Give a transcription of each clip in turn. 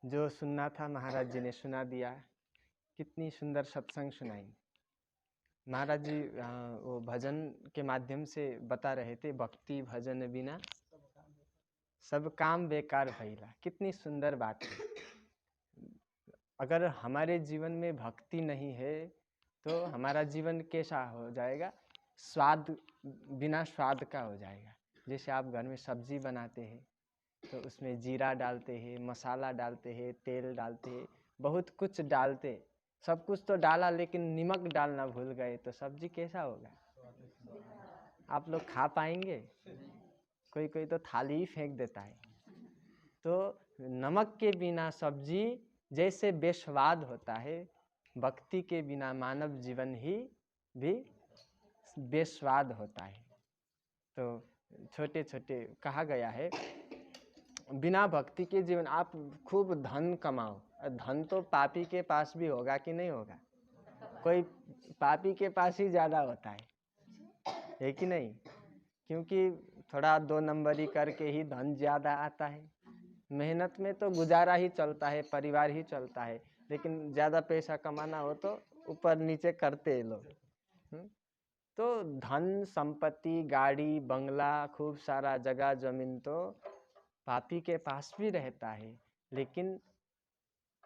जो सुनना था महाराज जी ने सुना दिया। कितनी सुंदर सत्संग सुनाई। महाराज जी वो भजन के माध्यम से बता रहे थे, भक्ति भजन बिना सब काम बेकार भइला। कितनी सुंदर बात है। अगर हमारे जीवन में भक्ति नहीं है तो हमारा जीवन कैसा हो जाएगा? स्वाद बिना स्वाद का हो जाएगा। जैसे आप घर में सब्जी बनाते हैं तो उसमें जीरा डालते हैं, मसाला डालते हैं, तेल डालते हैं, बहुत कुछ डालते। सब कुछ तो डाला लेकिन नमक डालना भूल गए तो सब्जी कैसा होगा? आप लोग खा पाएंगे? कोई कोई तो थाली ही फेंक देता है। तो नमक के बिना सब्जी जैसे बेस्वाद होता है, भक्ति के बिना मानव जीवन ही भी बेस्वाद होता है। तो छोटे छोटे कहा गया है, बिना भक्ति के जीवन आप खूब धन कमाओ। धन तो पापी के पास भी होगा कि नहीं होगा? कोई पापी के पास ही ज़्यादा होता है कि नहीं? क्योंकि थोड़ा 2 नंबरी करके ही धन ज़्यादा आता है। मेहनत में तो गुजारा ही चलता है, परिवार ही चलता है, लेकिन ज़्यादा पैसा कमाना हो तो ऊपर नीचे करते हैं लोग। तो धन संपत्ति, गाड़ी बंगला, खूब सारा जगह जमीन तो पापी के पास भी रहता है, लेकिन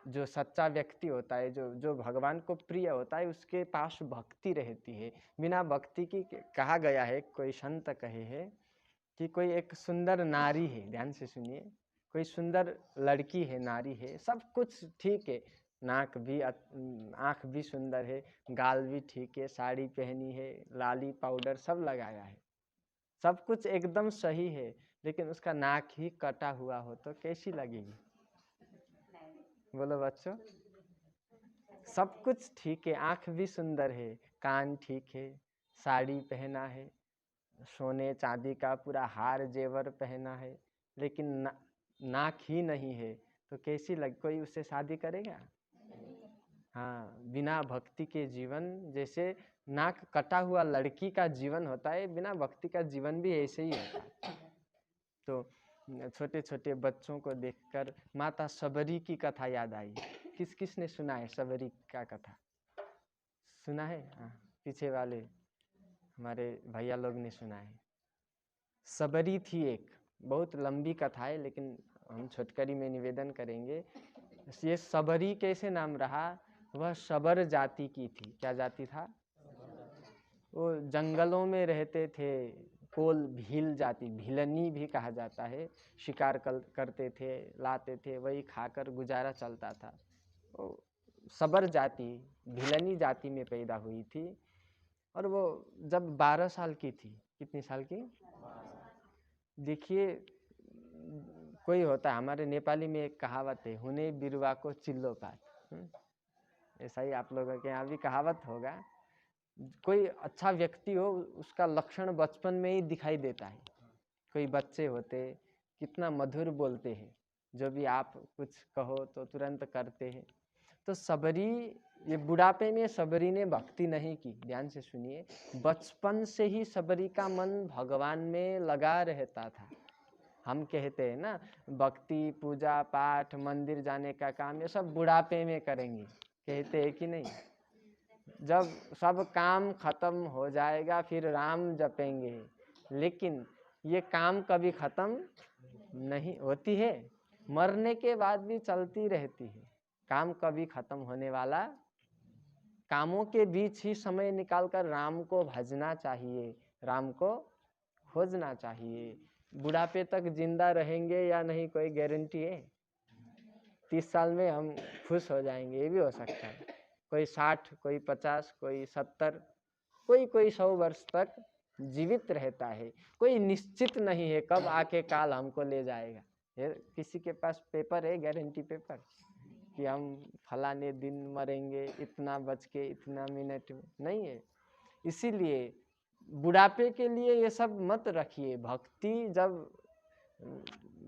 जो सच्चा व्यक्ति होता है, जो जो भगवान को प्रिय होता है, उसके पास भक्ति रहती है। बिना भक्ति की कहा गया है, कोई संत कहे है कि कोई एक सुंदर नारी है, ध्यान से सुनिए, कोई सुंदर लड़की है, नारी है, सब कुछ ठीक है, नाक भी आँख भी सुंदर है, गाल भी ठीक है, साड़ी पहनी है, लाली पाउडर सब लगाया है, सब कुछ एकदम सही है, लेकिन उसका नाक ही कटा हुआ हो तो कैसी लगेगी? बोलो बच्चों। सब कुछ ठीक है, आँख भी सुंदर है, कान ठीक है, साड़ी पहना है, सोने चांदी का पूरा हार जेवर पहना है, लेकिन नाक ही नहीं है तो कैसी लग? कोई उससे शादी करेगा? हाँ, बिना भक्ति के जीवन जैसे नाक कटा हुआ लड़की का जीवन होता है, बिना भक्ति का जीवन भी ऐसे ही होता है। तो छोटे छोटे बच्चों को देखकर माता सबरी की कथा याद आई। किस किस ने सुना है सबरी का कथा? सुना है? हाँ, पीछे वाले हमारे भैया लोग ने सुना है। सबरी थी एक, बहुत लंबी कथा है, लेकिन हम छोटकरी में निवेदन करेंगे। ये सबरी कैसे नाम रहा? वह सबर जाति की थी। क्या जाति था? वो जंगलों में रहते थे, कोल भील जाति, भिलनी भी कहा जाता है, शिकार करते थे, लाते थे, वही खाकर गुजारा चलता था। वो सबर जाति, भिलनी जाति में पैदा हुई थी। और वो जब 12 साल की थी, कितनी साल की? देखिए, कोई होता है, हमारे नेपाली में एक कहावत है, हुने बिरुवा को चिल्लो पात। ऐसा ही आप लोगों के यहाँ भी कहावत होगा। कोई अच्छा व्यक्ति हो, उसका लक्षण बचपन में ही दिखाई देता है। कोई बच्चे होते कितना मधुर बोलते हैं, जो भी आप कुछ कहो तो तुरंत करते हैं। तो सबरी, ये बुढ़ापे में सबरी ने भक्ति नहीं की, ध्यान से सुनिए। बचपन से ही सबरी का मन भगवान में लगा रहता था। हम कहते हैं ना, भक्ति पूजा पाठ मंदिर जाने का काम ये सब बुढ़ापे में करेंगे, कहते हैं कि नहीं? जब सब काम खत्म हो जाएगा फिर राम जपेंगे, लेकिन ये काम कभी खत्म नहीं होती है, मरने के बाद भी चलती रहती है। काम कभी खत्म होने वाला, कामों के बीच ही समय निकालकर राम को भजना चाहिए, राम को खोजना चाहिए। बुढ़ापे तक जिंदा रहेंगे या नहीं कोई गारंटी है? 30 साल में हम खुश हो जाएंगे, ये भी हो सकता है। कोई 60, कोई 50, कोई 70, कोई 100 वर्ष तक जीवित रहता है। कोई निश्चित नहीं है कब आके काल हमको ले जाएगा। किसी के पास पेपर है, गारंटी पेपर, कि हम फलाने दिन मरेंगे, इतना बज के इतना मिनट में? नहीं है। इसीलिए बुढ़ापे के लिए ये सब मत रखिए।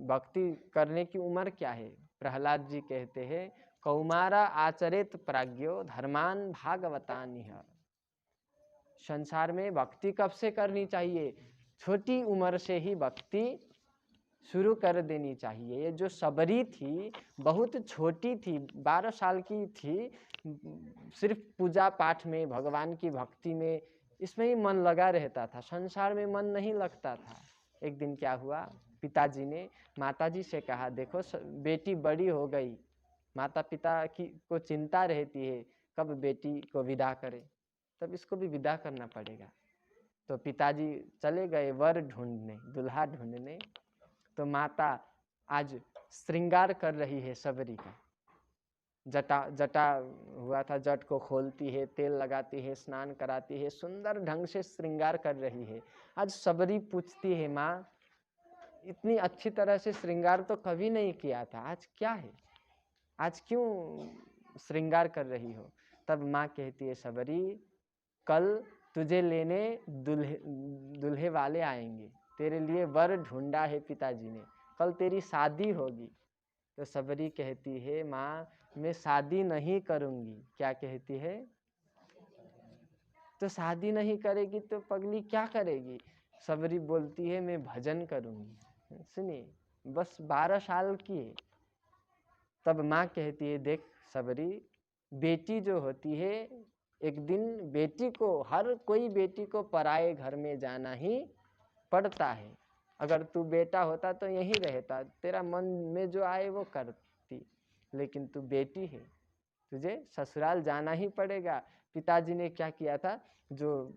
भक्ति करने की उम्र क्या है? प्रहलाद जी कहते हैं, कौमारा आचरित प्राज्ञो धर्मान भागवतानिह। संसार में भक्ति कब से करनी चाहिए? छोटी उम्र से ही भक्ति शुरू कर देनी चाहिए। ये जो सबरी थी बहुत छोटी थी, 12 साल की थी, सिर्फ पूजा पाठ में, भगवान की भक्ति में, इसमें ही मन लगा रहता था, संसार में मन नहीं लगता था। एक दिन क्या हुआ, पिताजी ने माताजी से कहा, देखो बेटी बड़ी हो गई, माता पिता की को चिंता रहती है कब बेटी को विदा करे, तब इसको भी विदा करना पड़ेगा। तो पिताजी चले गए वर ढूंढने, दुल्हा ढूंढने। तो माता आज श्रृंगार कर रही है सबरी का, जटा हुआ था, जट को खोलती है, तेल लगाती है, स्नान कराती है, सुंदर ढंग से श्रृंगार कर रही है। आज सबरी पूछती है, माँ इतनी अच्छी तरह से श्रृंगार तो कभी नहीं किया था, आज क्या है, आज क्यों श्रृंगार कर रही हो? तब माँ कहती है, सबरी कल तुझे लेने दूल्हे वाले आएंगे, तेरे लिए वर ढूंढा है पिताजी ने, कल तेरी शादी होगी। तो सबरी कहती है, माँ मैं शादी नहीं करूंगी। क्या कहती है? तो शादी नहीं करेगी तो पगली क्या करेगी? सबरी बोलती है, मैं भजन करूंगी। सुनिए, बस 12 साल की है। तब माँ कहती है, देख सबरी, बेटी जो होती है, एक दिन बेटी को, हर कोई बेटी को पराए घर में जाना ही पड़ता है। अगर तू बेटा होता तो यहीं रहता, तेरा मन में जो आए वो करती, लेकिन तू बेटी है, तुझे ससुराल जाना ही पड़ेगा। पिताजी ने क्या किया था, जो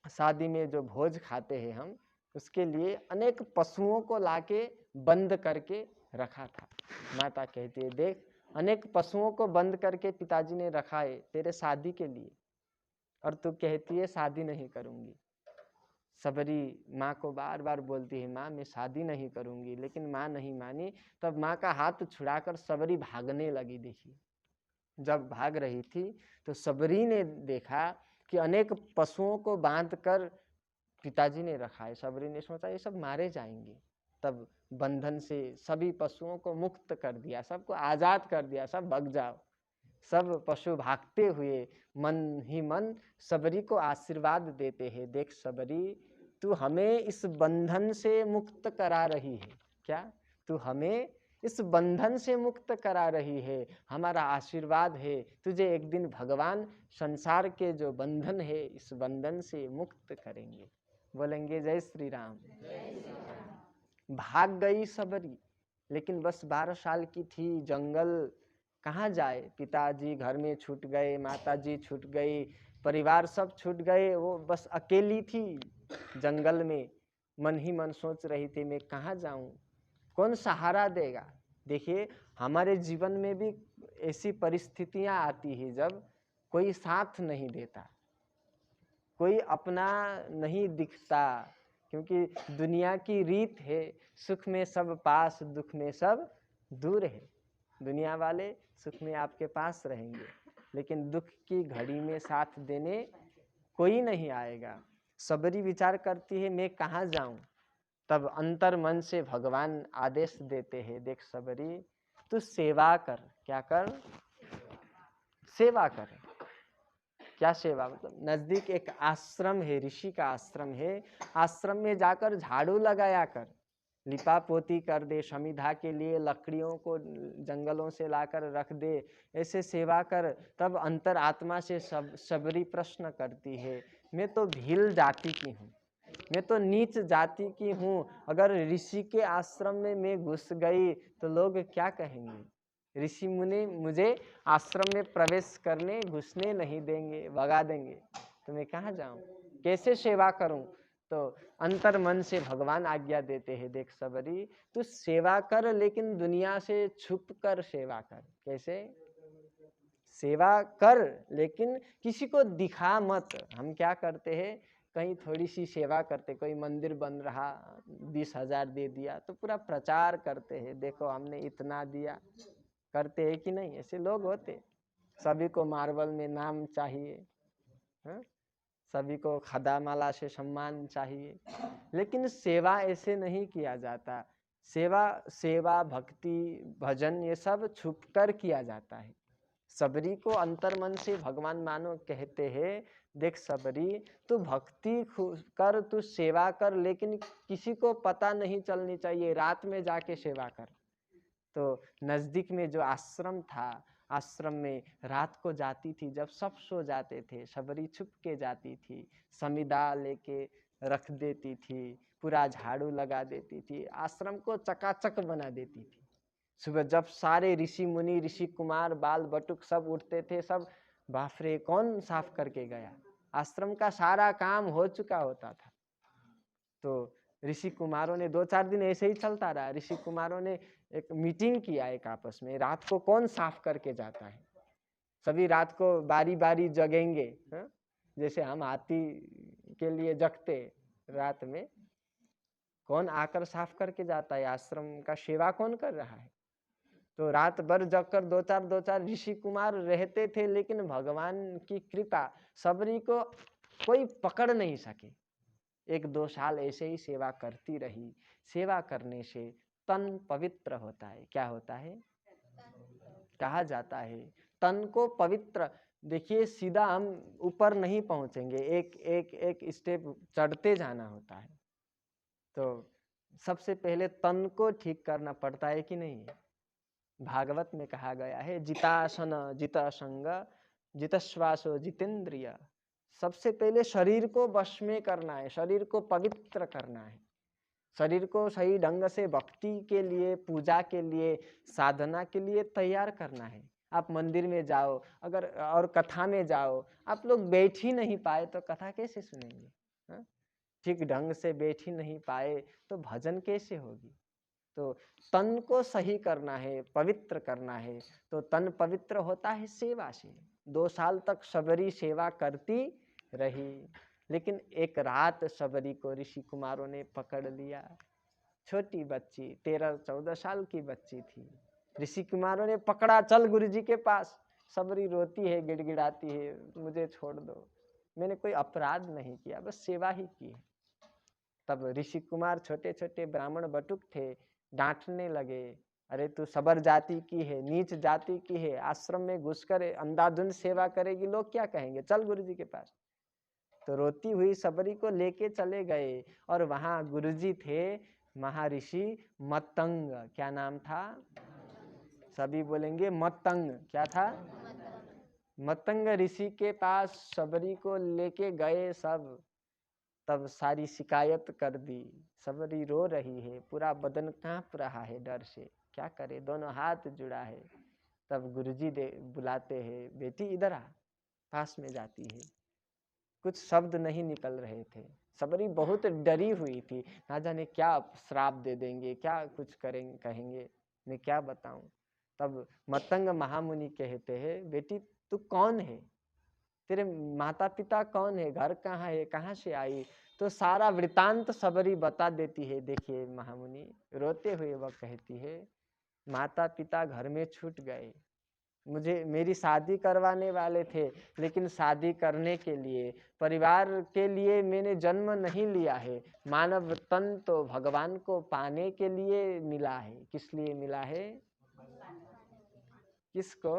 शादी में जो भोज खाते हैं हम, उसके लिए अनेक पशुओं को लाके बंद करके रखा था। माता कहती है, देख अनेक पशुओं को बंद करके पिताजी ने रखा है तेरे शादी के लिए, और तू कहती है शादी नहीं करूंगी। सबरी माँ को बार बार बोलती है, माँ मैं शादी नहीं करूंगी, लेकिन माँ नहीं मानी। तब माँ का हाथ छुड़ाकर सबरी भागने लगी। देखिए, जब भाग रही थी तो सबरी ने देखा कि अनेक पशुओं को बांधकर पिताजी ने रखा है। सबरी ने सोचा ये सब मारे जाएंगे, तब बंधन से सभी पशुओं को मुक्त कर दिया, सबको आजाद कर दिया, सब भाग जाओ। सब पशु भागते हुए मन ही मन सबरी को आशीर्वाद देते हैं, देख सबरी, तू हमें इस बंधन से मुक्त करा रही है। क्या? तू हमें इस बंधन से मुक्त करा रही है, हमारा आशीर्वाद है, तुझे एक दिन भगवान संसार के जो बंधन है इस बंधन से मुक्त करेंगे। बोलेंगे जय श्री राम। भाग गई सबरी, लेकिन बस 12 साल की थी, जंगल कहाँ जाए, पिताजी घर में छूट गए, माताजी छूट गई, परिवार सब छूट गए, वो बस अकेली थी जंगल में। मन ही मन सोच रही थी, मैं कहाँ जाऊं, कौन सहारा देगा। देखिए, हमारे जीवन में भी ऐसी परिस्थितियां आती है जब कोई साथ नहीं देता, कोई अपना नहीं दिखता, क्योंकि दुनिया की रीत है, सुख में सब पास, दुख में सब दूर है। दुनिया वाले सुख में आपके पास रहेंगे, लेकिन दुख की घड़ी में साथ देने कोई नहीं आएगा। सबरी विचार करती है, मैं कहाँ जाऊं। तब अंतर मन से भगवान आदेश देते हैं, देख सबरी, तू सेवा कर। क्या कर? सेवा कर। क्या सेवा? मतलब नजदीक एक आश्रम है, ऋषि का आश्रम है, आश्रम में जाकर झाड़ू लगाया कर, लिपा पोती कर दे, समिधा के लिए लकड़ियों को जंगलों से लाकर रख दे, ऐसे सेवा कर। तब अंतर आत्मा से सबरी प्रश्न करती है, मैं तो भील जाति की हूँ, मैं तो नीच जाति की हूँ, अगर ऋषि के आश्रम में मैं घुस गई तो लोग क्या कहेंगे, ऋषि मुनि मुझे आश्रम में प्रवेश करने, घुसने नहीं देंगे, भगा देंगे, तो मैं कहाँ जाऊँ, कैसे सेवा करूँ। तो अंतर मन से भगवान आज्ञा देते हैं, देख सबरी, तू सेवा कर, लेकिन दुनिया से छुप कर सेवा कर। कैसे? सेवा कर लेकिन किसी को दिखा मत। हम क्या करते हैं, कहीं थोड़ी सी सेवा करते, कोई मंदिर बन रहा, 20,000 दे दिया तो पूरा प्रचार करते हैं, देखो हमने इतना दिया। करते हैं कि नहीं? ऐसे लोग होते। सभी को मार्बल में नाम चाहिए, हा? सभी को खदामाला से सम्मान चाहिए, लेकिन सेवा ऐसे नहीं किया जाता। सेवा भक्ति भजन ये सब छुपकर किया जाता है। सबरी को अंतर्मन से भगवान मानो, कहते हैं देख सबरी, तू भक्ति कर, तू सेवा कर, लेकिन किसी को पता नहीं चलनी चाहिए, रात में जाके सेवा कर। तो नजदीक में जो आश्रम था, आश्रम में रात को जाती थी, जब सब सो जाते थे, सबरी छुप के जाती थी, समिदा लेके रख देती थी, पूरा झाड़ू लगा देती थी, आश्रम को चकाचक बना देती थी। सुबह जब सारे ऋषि मुनि, ऋषि कुमार, बाल बटुक सब उठते थे, सब बाप रे कौन साफ करके गया, आश्रम का सारा काम हो चुका होता था। तो ऋषि कुमारों ने 2-4 दिन ऐसे ही चलता रहा। ऋषि कुमारों ने एक मीटिंग किया एक आपस में, रात को कौन साफ करके जाता है। सभी रात को बारी बारी जगेंगे, जैसे हम हाथी के लिए जगते रात में, कौन आकर साफ करके जाता है, आश्रम का सेवा कौन कर रहा है। तो रात भर जगकर 2-4 ऋषि कुमार रहते थे, लेकिन भगवान की कृपा, सबरी को कोई पकड़ नहीं सके। 1-2 साल ऐसे ही सेवा करती रही। सेवा करने से तन पवित्र होता है। क्या होता है? कहा जाता है तन को पवित्र। देखिए सीधा हम ऊपर नहीं पहुंचेंगे, एक स्टेप चढ़ते जाना होता है। तो सबसे पहले तन को ठीक करना पड़ता है कि नहीं। भागवत में कहा गया है जितासन जित असंग जितश्वासो जितेंद्रिय। सबसे पहले शरीर को वश में करना है, शरीर को पवित्र करना है, शरीर को सही ढंग से भक्ति के लिए, पूजा के लिए, साधना के लिए तैयार करना है। आप मंदिर में जाओ अगर और कथा में जाओ, आप लोग बैठ ही नहीं पाए तो कथा कैसे सुनेंगे? ठीक ढंग से बैठ ही नहीं पाए तो भजन कैसे होगी? तो तन को सही करना है, पवित्र करना है। तो तन पवित्र होता है सेवा से। 2 साल तक सबरी सेवा करती रही, लेकिन एक रात सबरी को ऋषि कुमारों ने पकड़ लिया। छोटी बच्ची, 13-14 साल की बच्ची थी। ऋषि कुमारों ने पकड़ा, चल गुरुजी के पास। सबरी रोती है, गिड़गिड़ाती है, मुझे छोड़ दो, मैंने कोई अपराध नहीं किया, बस सेवा ही की है। तब ऋषि कुमार छोटे छोटे ब्राह्मण बटुक थे, डांटने लगे, अरे तू सबर जाति की है, नीच जाति की है, आश्रम में घुसकर अंधाधुंध सेवा करेगी, लोग क्या कहेंगे, चल गुरुजी के पास। तो रोती हुई सबरी को लेके चले गए और वहां गुरुजी थे महर्षि मतंग। क्या नाम था? सभी बोलेंगे मतंग। क्या था? मतंग ऋषि के पास सबरी को लेके गए सब। तब सारी शिकायत कर दी। सबरी रो रही है, पूरा बदन कांप रहा है डर से, क्या करे, दोनों हाथ जुड़ा है। तब गुरुजी बुलाते हैं, बेटी इधर आ। पास में जाती है, कुछ शब्द नहीं निकल रहे थे। सबरी बहुत डरी हुई थी, ना जाने क्या श्राप दे देंगे, क्या कुछ करेंगे, कहेंगे, मैं क्या बताऊं। तब मतंग महामुनि कहते हैं, बेटी तू कौन है, तेरे माता पिता कौन है, घर कहाँ है, कहाँ से आई। तो सारा वृतांत सबरी बता देती है। देखिए महामुनि, रोते हुए वह कहती है, माता पिता घर में छूट गए, मुझे मेरी शादी करवाने वाले थे, लेकिन शादी करने के लिए, परिवार के लिए मैंने जन्म नहीं लिया है। मानव तन तो भगवान को पाने के लिए मिला है। किस लिए मिला है? किसको?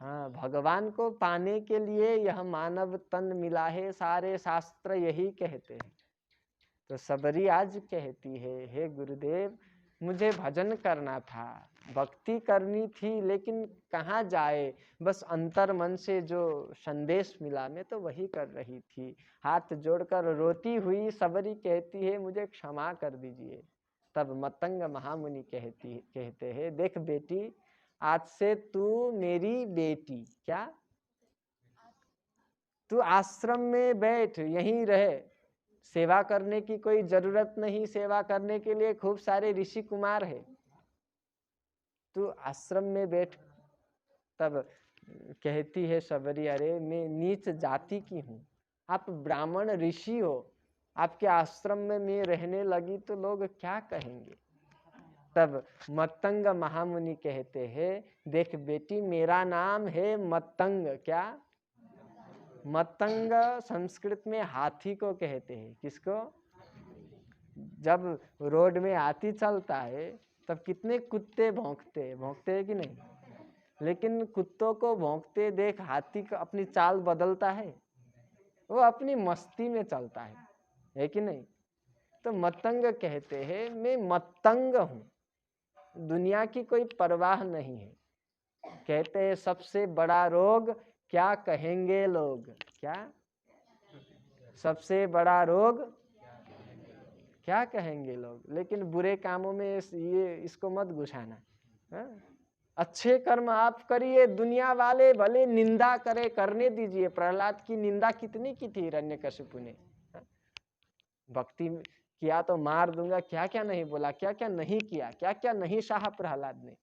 हाँ, भगवान को पाने के लिए यह मानव तन मिला है, सारे शास्त्र यही कहते हैं। तो सबरी आज कहती है, हे गुरुदेव, मुझे भजन करना था, भक्ति करनी थी, लेकिन कहाँ जाए, बस अंतर मन से जो संदेश मिला मैं तो वही कर रही थी। हाथ जोड़कर रोती हुई सबरी कहती है, मुझे क्षमा कर दीजिए। तब मतंग महामुनि कहते हैं, देख बेटी, आज से तू मेरी बेटी। क्या? तू आश्रम में बैठ, यहीं रहे, सेवा करने की कोई जरूरत नहीं, सेवा करने के लिए खूब सारे ऋषि कुमार है, तू आश्रम में बैठ। तब कहती है सबरी, अरे मैं नीच जाति की हूँ, आप ब्राह्मण ऋषि हो, आपके आश्रम में मैं रहने लगी तो लोग क्या कहेंगे। तब मतंग महामुनि कहते हैं, देख बेटी, मेरा नाम है मतंग। क्या? मतंग संस्कृत में हाथी को कहते हैं। किसको? जब रोड में हाथी चलता है तब कितने कुत्ते भौंकते हैं कि नहीं? लेकिन कुत्तों को भौंकते देख हाथी का अपनी चाल बदलता है? वो अपनी मस्ती में चलता है कि नहीं? तो मतंग कहते हैं मैं मतंग हूं, दुनिया की कोई परवाह नहीं है। कहते हैं सबसे बड़ा रोग क्या कहेंगे लोग? क्या सबसे बड़ा रोग क्या कहेंगे लोग? लेकिन बुरे कामों में इसको मत घुसाना। अच्छे कर्म आप करिए, दुनिया वाले भले निंदा करे, करने दीजिए। प्रहलाद की निंदा कितनी की थी हिरण्यकशिपु ने? भक्ति किया तो मार दूंगा, क्या क्या नहीं बोला, क्या क्या नहीं किया, क्या क्या नहीं सहा प्रहलाद ने।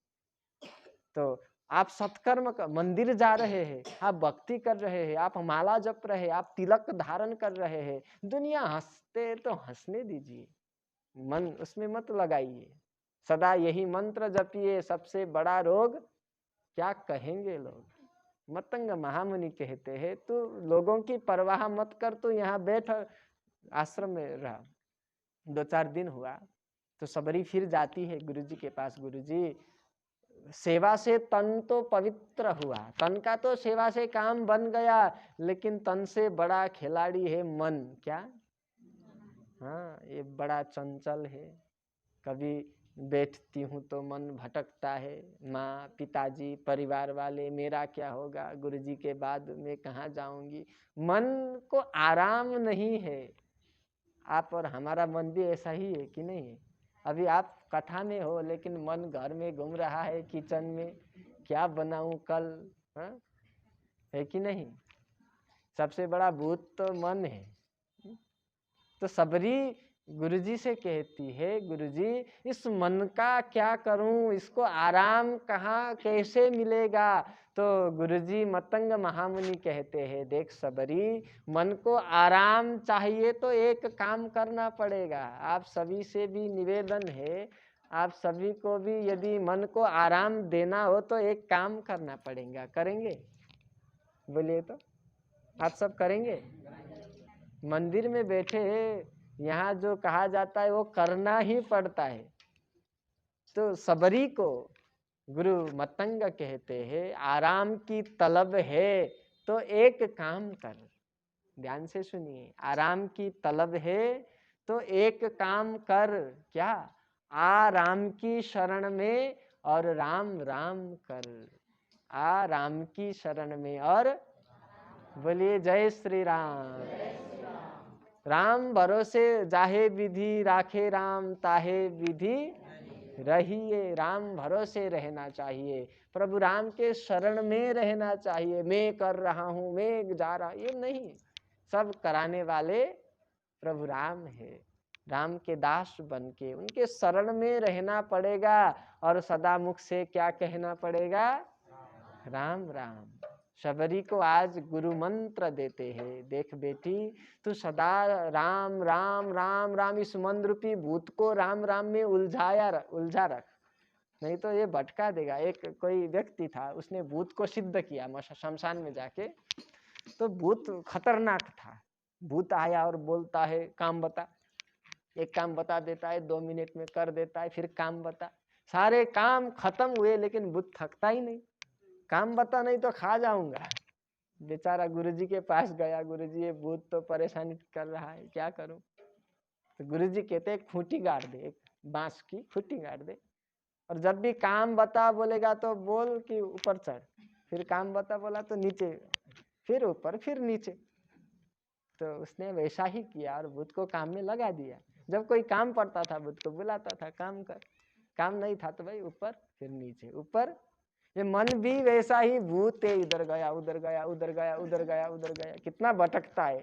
तो आप सत्कर्म कर, मंदिर जा रहे हैं, आप भक्ति कर रहे हैं, आप माला जप रहे हैं, आप तिलक धारण कर रहे हैं, दुनिया हंसते तो हंसने दीजिए, मन उसमें मत लगाइए। सदा यही मंत्र जपिए, सबसे बड़ा रोग क्या कहेंगे लोग। मतंग महामुनि कहते हैं तू लोगों की परवाह मत कर, तू यहाँ बैठ आश्रम में रहा। 2-4 दिन हुआ तो सबरी फिर जाती है गुरुजी के पास। गुरुजी सेवा से तन तो पवित्र हुआ, तन का तो सेवा से काम बन गया, लेकिन तन से बड़ा खिलाड़ी है मन। क्या? हाँ, ये बड़ा चंचल है। कभी बैठती हूँ तो मन भटकता है, माँ पिताजी परिवार वाले, मेरा क्या होगा, गुरुजी के बाद मैं कहाँ जाऊंगी। मन को आराम नहीं है। आप और हमारा मन भी ऐसा ही है कि नहीं है? अभी आप कथा में हो लेकिन मन घर में घूम रहा है, किचन में क्या बनाऊं कल, है कि नहीं? सबसे बड़ा भूत तो मन है। तो सबरी गुरुजी से कहती है गुरुजी इस मन का क्या करूं, इसको आराम कहाँ कैसे मिलेगा? तो गुरुजी मतंग महामुनि कहते हैं देख सबरी, मन को आराम चाहिए तो एक काम करना पड़ेगा। आप सभी से भी निवेदन है, आप सभी को भी यदि मन को आराम देना हो तो एक काम करना पड़ेगा। करेंगे? बोलिए तो, आप सब करेंगे? मंदिर में बैठे यहाँ जो कहा जाता है वो करना ही पड़ता है। तो सबरी को गुरु मतंग कहते हैं आराम की तलब है तो एक काम कर। ध्यान से सुनिए, आराम की तलब है तो एक काम कर। क्या? आ राम की शरण में और राम राम कर। आ राम की शरण में और बोलिए जय श्री राम। राम भरोसे जाहे विधि, राखे राम ताहे विधि रहिए। राम भरोसे रहना चाहिए, प्रभु राम के शरण में रहना चाहिए। मैं कर रहा हूँ, मैं जा रहा, ये नहीं। सब कराने वाले प्रभु राम है। राम के दास बन के उनके शरण में रहना पड़ेगा और सदा मुख से क्या कहना पड़ेगा? राम राम। शबरी को आज गुरु मंत्र देते हैं, देख बेटी तू सदा राम राम राम राम, इस मन रूपी भूत को राम राम में उलझा रख, नहीं तो ये भटका देगा। एक कोई व्यक्ति था, उसने भूत को सिद्ध किया शमशान में जाके, तो भूत खतरनाक था। भूत आया और बोलता है काम बता, एक काम बता देता है, 2 मिनट में कर देता है, फिर काम बता। सारे काम खत्म हुए लेकिन भूत थकता ही नहीं। काम बता नहीं तो खा जाऊंगा। बेचारा गुरुजी के पास गया, गुरुजी ये भूत तो परेशानी कर रहा है, क्या करूं? तो गुरुजी कहते एक खूंटी गाड़ दे, एक बांस की खूंटी गाड़ दे, और जब भी काम बता बोलेगा तो बोल कि ऊपर चढ़, फिर काम बता बोला तो नीचे, फिर ऊपर, फिर नीचे। तो उसने वैसा ही किया और भूत को काम में लगा दिया। जब कोई काम पड़ता था भूत को बुलाता था काम कर, काम नहीं था तो भाई ऊपर फिर नीचे, ऊपर। ये मन भी वैसा ही भूत है, इधर गया उधर गया, उधर गया उधर गया, उधर गया, कितना भटकता है।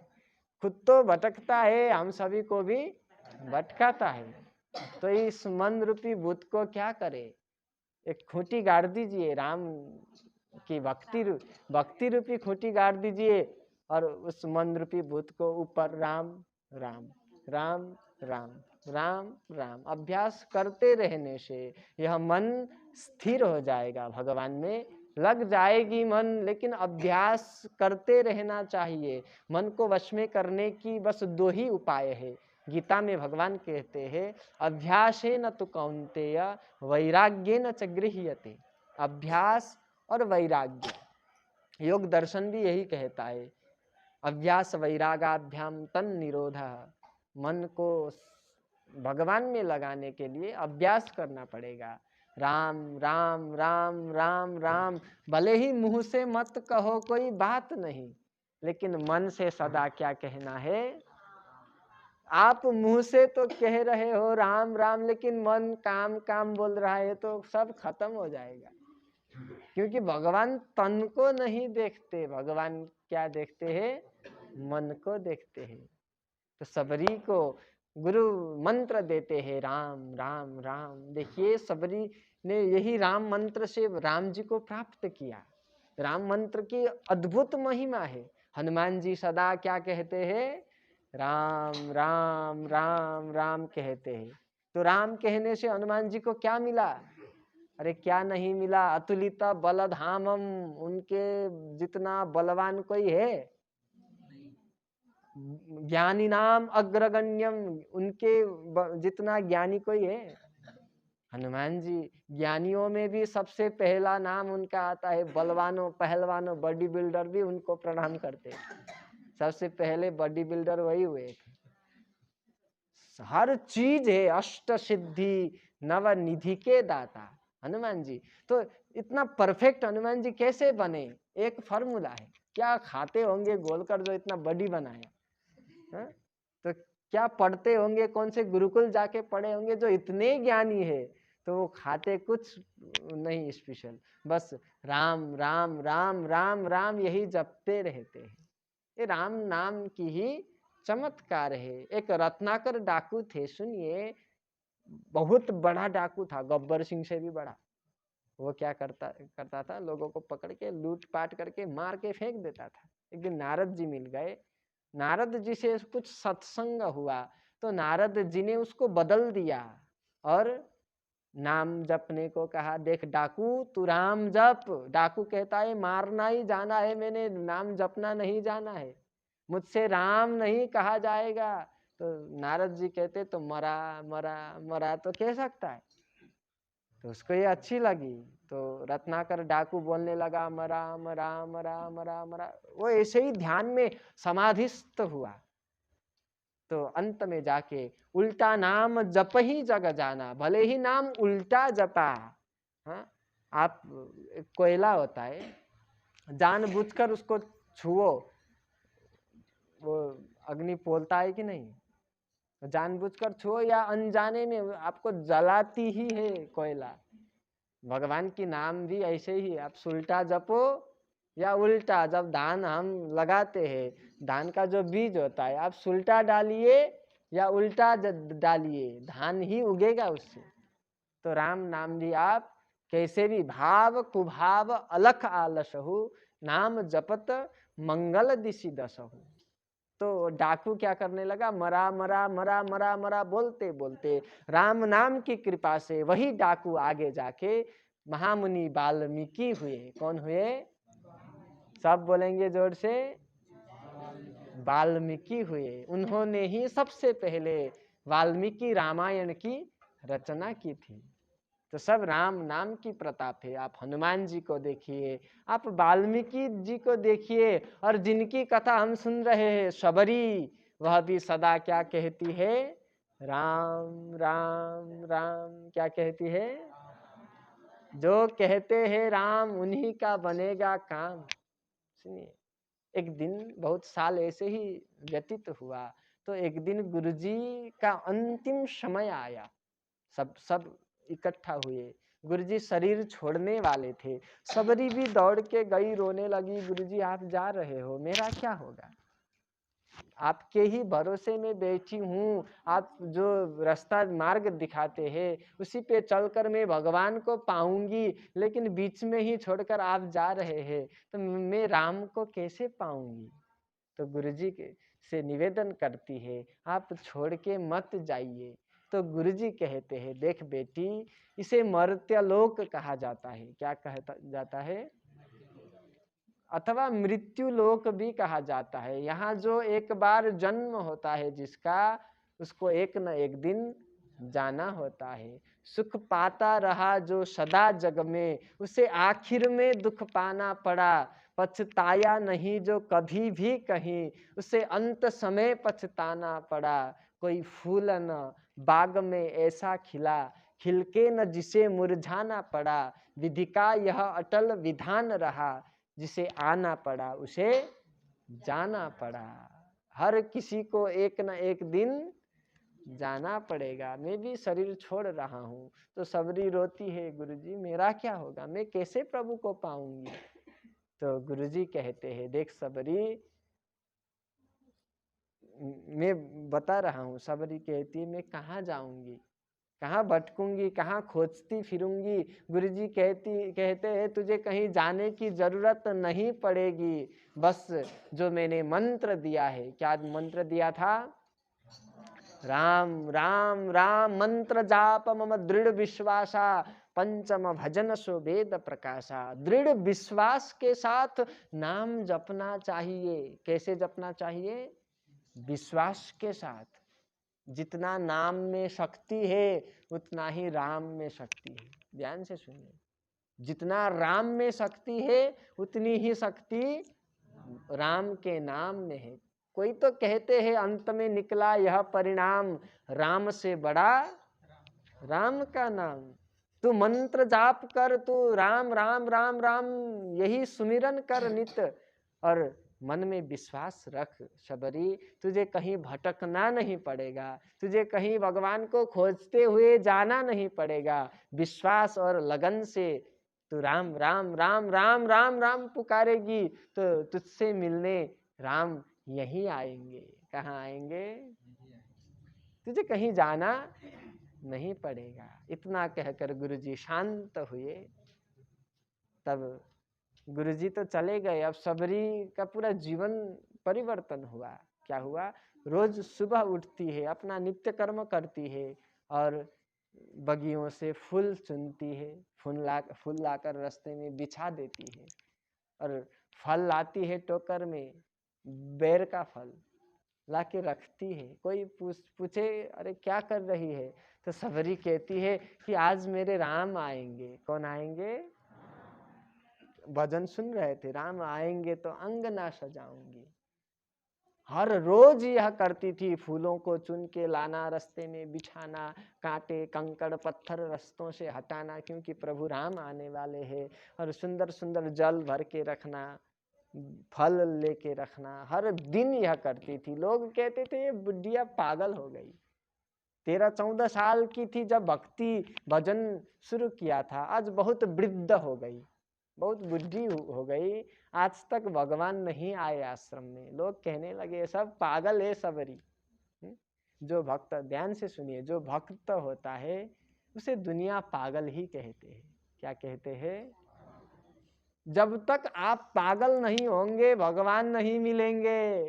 खुद तो भटकता है, हम सभी को भी भटकाता है। तो इस मन रूपी भूत को क्या करे? एक खूंटी गाड़ दीजिए, राम की भक्ति रूपी खूंटी गाड़ दीजिए और उस मन रूपी भूत को ऊपर राम राम राम राम राम राम अभ्यास करते रहने से यह मन स्थिर हो जाएगा, भगवान में लग जाएगी मन। लेकिन अभ्यास करते रहना चाहिए। मन को वश में करने की बस 2 ही उपाय है। गीता में भगवान कहते हैं अभ्यासेन तु कौन्तेय वैराग्येन च गृह्यते। अभ्यास और वैराग्य। योग दर्शन भी यही कहता है, अभ्यास वैरागाभ्याम तन निरोधा। मन को भगवान में लगाने के लिए अभ्यास करना पड़ेगा। राम राम राम राम राम, भले ही मुंह से मत कहो कोई बात नहीं, लेकिन मन से सदा क्या कहना है। आप मुंह से तो कह रहे हो राम राम, लेकिन मन काम काम बोल रहा है तो सब खत्म हो जाएगा। क्योंकि भगवान तन को नहीं देखते, भगवान क्या देखते हैं, मन को देखते हैं। तो सबरी को गुरु मंत्र देते हैं राम राम राम। देखिए सबरी ने यही राम मंत्र से राम जी को प्राप्त किया। राम मंत्र की अद्भुत महिमा है। हनुमान जी सदा क्या कहते हैं, राम राम राम राम कहते हैं। तो राम कहने से हनुमान जी को क्या मिला, अरे क्या नहीं मिला, अतुलित बलधामम, उनके जितना बलवान कोई है, ज्ञानी नाम अग्रगण्यम, उनके जितना ज्ञानी कोई है। हनुमान जी ज्ञानियों में भी सबसे पहला नाम उनका आता है। बलवानों पहलवानों बॉडी बिल्डर भी उनको प्रणाम करते हैं, सबसे पहले बॉडी बिल्डर वही हुए थे। हर चीज है, अष्ट सिद्धि नव निधि के दाता हनुमान जी। तो इतना परफेक्ट हनुमान जी कैसे बने, एक फॉर्मूला है। क्या खाते होंगे गोलकर जो इतना बॉडी बनाया, तो क्या पढ़ते होंगे, कौन से गुरुकुल जाके पढ़े होंगे जो इतने ज्ञानी है। तो वो खाते कुछ नहीं स्पेशल, बस राम राम राम राम राम यही जपते रहते हैं। ये राम नाम की ही चमत्कार है। एक रत्नाकर डाकू थे, सुनिए, बहुत बड़ा डाकू था, गब्बर सिंह से भी बड़ा। वो क्या करता था, लोगों को पकड़ के लूट पाट करके मार के फेंक देता था। एक दिन नारद जी मिल गए, नारद जी से कुछ सत्संग हुआ, तो नारद जी ने उसको बदल दिया और नाम जपने को कहा। देख डाकू, तू राम जप। डाकू कहता है मारना ही जाना है, मैंने नाम जपना नहीं जाना है, मुझसे राम नहीं कहा जाएगा। तो नारद जी कहते तो मरा मरा मरा तो कह सकता है। तो उसको ये अच्छी लगी, तो रत्नाकर डाकू बोलने लगा मरा मरा मरा मरा मरा। वो ऐसे ही ध्यान में समाधिस्थ हुआ। तो अंत में जाके उल्टा नाम जप ही जग जाना, भले ही नाम उल्टा जपा। हाँ, आप कोयला होता है, जानबूझकर उसको छुओ, वो अग्नि पोलता है कि नहीं, जानबूझकर छुओ या अनजाने में आपको जलाती ही है कोयला। भगवान की नाम भी ऐसे ही, आप सुल्टा जपो या उल्टा। जब धान हम लगाते हैं, धान का जो बीज होता है, आप सुल्टा डालिए या उल्टा डालिए, धान ही उगेगा उससे। तो राम नाम भी आप कैसे भी भाव कुभाव अलख आलसहु, नाम जपत मंगल दिशि दसहु। तो डाकू क्या करने लगा, मरा मरा मरा मरा मरा बोलते बोलते राम नाम की कृपा से वही डाकू आगे जाके महामुनि वाल्मीकि हुए। कौन हुए, सब बोलेंगे जोर से, वाल्मीकि हुए। उन्होंने ही सबसे पहले वाल्मीकि रामायण की रचना की थी। तो सब राम नाम की प्रताप है। आप हनुमान जी को देखिए, आप वाल्मीकि जी को देखिए, और जिनकी कथा हम सुन रहे हैं सबरी, वह भी सदा क्या कहती है, राम राम राम। क्या कहती है, जो कहते हैं राम उन्हीं का बनेगा काम। सुनिए, एक दिन बहुत साल ऐसे ही व्यतीत हुआ, तो एक दिन गुरुजी का अंतिम समय आया। सब इकट्ठा हुए, गुरुजी शरीर छोड़ने वाले थे। सबरी भी दौड़ के गई, रोने लगी, गुरुजी आप जा रहे हो, मेरा क्या होगा, आपके ही भरोसे में बैठी हूँ, आप जो रास्ता मार्ग दिखाते हैं उसी पे चलकर मैं भगवान को पाऊंगी, लेकिन बीच में ही छोड़कर आप जा रहे हैं, तो मैं राम को कैसे पाऊंगी। तो गुरुजी के से निवेदन करती है, आप छोड़ के मत जाइए। तो गुरुजी कहते हैं, देख बेटी, इसे मर्त्यलोक कहा जाता है। क्या कहता जाता है, अथवा मृत्यु लोक भी कहा जाता है। यहाँ जो एक बार जन्म होता है जिसका, उसको एक न एक दिन जाना होता है। सुख पाता रहा जो सदा जग में, उसे आखिर में दुख पाना पड़ा। पछताया नहीं जो कभी भी कहीं, उसे अंत समय पछताना पड़ा। कोई फूल न बाग में ऐसा खिला, खिलके न जिसे मुरझाना पड़ा। विधि का यह अटल विधान रहा, जिसे आना पड़ा उसे जाना पड़ा। हर किसी को एक न एक दिन जाना पड़ेगा। मैं भी शरीर छोड़ रहा हूँ। तो सबरी रोती है, गुरुजी मेरा क्या होगा, मैं कैसे प्रभु को पाऊंगी। तो गुरुजी कहते हैं, देख सबरी, मैं बता रहा हूँ। सबरी कहती है, मैं कहाँ जाऊंगी, कहाँ भटकूंगी, कहाँ खोजती फिरूंगी। गुरुजी कहते हैं, तुझे कहीं जाने की जरूरत नहीं पड़ेगी। बस जो मैंने मंत्र दिया है, क्या मंत्र दिया था? राम राम राम मंत्र जाप मम दृढ़ विश्वासा, पंचम भजन सो वेद प्रकाशा। दृढ़ विश्वास के साथ नाम जपना चाहिए। कैसे जपना चाहिए? विश्वास के साथ। जितना नाम में शक्ति है उतना ही राम में शक्ति है। ध्यान से सुनिए, जितना राम में शक्ति है उतनी ही शक्ति राम के नाम में है। कोई तो कहते हैं अंत में निकला यह परिणाम, राम से बड़ा राम का नाम। तू मंत्र जाप कर, तू राम राम राम राम यही सुमिरन कर नित्य, और मन में विश्वास रख। शबरी, तुझे कहीं भटकना नहीं पड़ेगा, तुझे कहीं भगवान को खोजते हुए जाना नहीं पड़ेगा। विश्वास और लगन से तू राम राम राम राम राम राम पुकारेगी तो तुझसे मिलने राम यहीं आएंगे। कहाँ आएंगे? तुझे कहीं जाना नहीं पड़ेगा। इतना कहकर गुरुजी शांत हुए। तब गुरुजी तो चले गए। अब सबरी का पूरा जीवन परिवर्तन हुआ। क्या हुआ? रोज सुबह उठती है, अपना नित्य कर्म करती है और बगियों से फूल चुनती है। फूल लाकर रास्ते में बिछा देती है और फल लाती है टोकर में, बेर का फल लाके रखती है। कोई पूछे अरे क्या कर रही है, तो सबरी कहती है कि आज मेरे राम आएंगे। कौन आएंगे? भजन सुन रहे थे, राम आएंगे तो अंगना सजाऊंगी। हर रोज यह करती थी, फूलों को चुन के लाना, रास्ते में बिछाना, कांटे कंकड़ पत्थर रास्तों से हटाना, क्योंकि प्रभु राम आने वाले हैं। और सुंदर सुंदर जल भर के रखना, फल लेके रखना, हर दिन यह करती थी। लोग कहते थे ये बुढ़िया पागल हो गई। 13-14 साल की थी जब भक्ति भजन शुरू किया था, आज बहुत वृद्ध हो गई, बहुत बुढ़ी हो गई। आज तक भगवान नहीं आए आश्रम में। लोग कहने लगे सब पागल है सबरी। जो भक्त, ध्यान से सुनिए, जो भक्त होता है उसे दुनिया पागल ही कहते हैं। क्या कहते हैं? जब तक आप पागल नहीं होंगे भगवान नहीं मिलेंगे।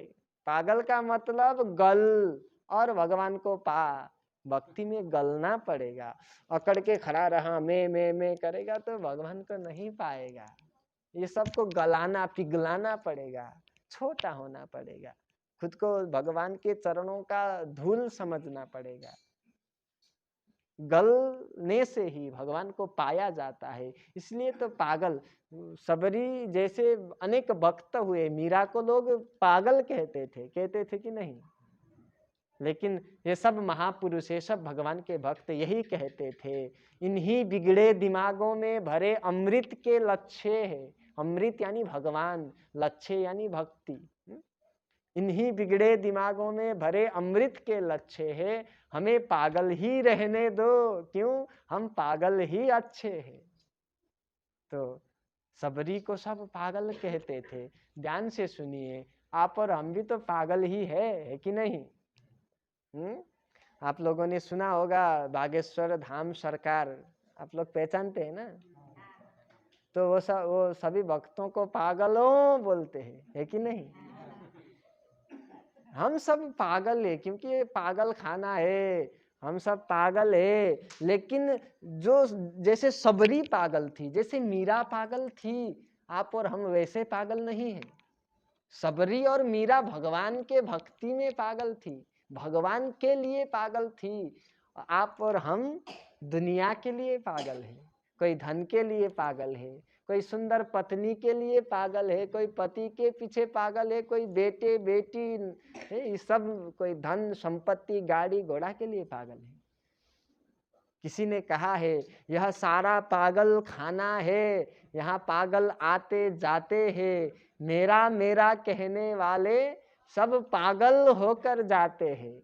पागल का मतलब गल, और भगवान को पा। भक्ति में गलना पड़ेगा। अकड़ के खड़ा रहा, मैं करेगा तो भगवान को नहीं पाएगा। ये सबको गलाना पिघलाना पड़ेगा, छोटा होना पड़ेगा, खुद को भगवान के चरणों का धूल समझना पड़ेगा। गलने से ही भगवान को पाया जाता है। इसलिए तो पागल, सबरी जैसे अनेक भक्त हुए। मीरा को लोग पागल कहते थे कि नहीं? लेकिन ये सब महापुरुष, ये सब भगवान के भक्त यही कहते थे, इन्हीं बिगड़े दिमागों में भरे अमृत के लक्ष्य है। अमृत यानी भगवान, लक्ष्य यानी भक्ति। इन्हीं बिगड़े दिमागों में भरे अमृत के लक्ष्य है। हमें पागल ही रहने दो, क्यों? हम पागल ही अच्छे हैं। तो सबरी को सब पागल कहते थे। ध्यान से सुनिए, आप और हम भी तो पागल ही है कि नहीं? आप लोगों ने सुना होगा बागेश्वर धाम सरकार, आप लोग पहचानते हैं ना? तो वो सभी भक्तों को पागलों बोलते हैं, है कि नहीं? हम सब पागल है, क्योंकि ये पागल खाना है, हम सब पागल है। लेकिन जो जैसे सबरी पागल थी, जैसे मीरा पागल थी, आप और हम वैसे पागल नहीं है। सबरी और मीरा भगवान के भक्ति में पागल थी, भगवान के लिए पागल थी। आप और हम दुनिया के लिए पागल हैं, कोई धन के लिए पागल है, कोई सुंदर पत्नी के लिए पागल है, कोई पति के पीछे पागल है, कोई बेटे बेटी ये सब, कोई धन संपत्ति गाड़ी घोड़ा के लिए पागल है। किसी ने कहा है यह सारा पागल खाना है, यहाँ पागल आते जाते हैं, मेरा मेरा कहने वाले सब पागल होकर जाते हैं।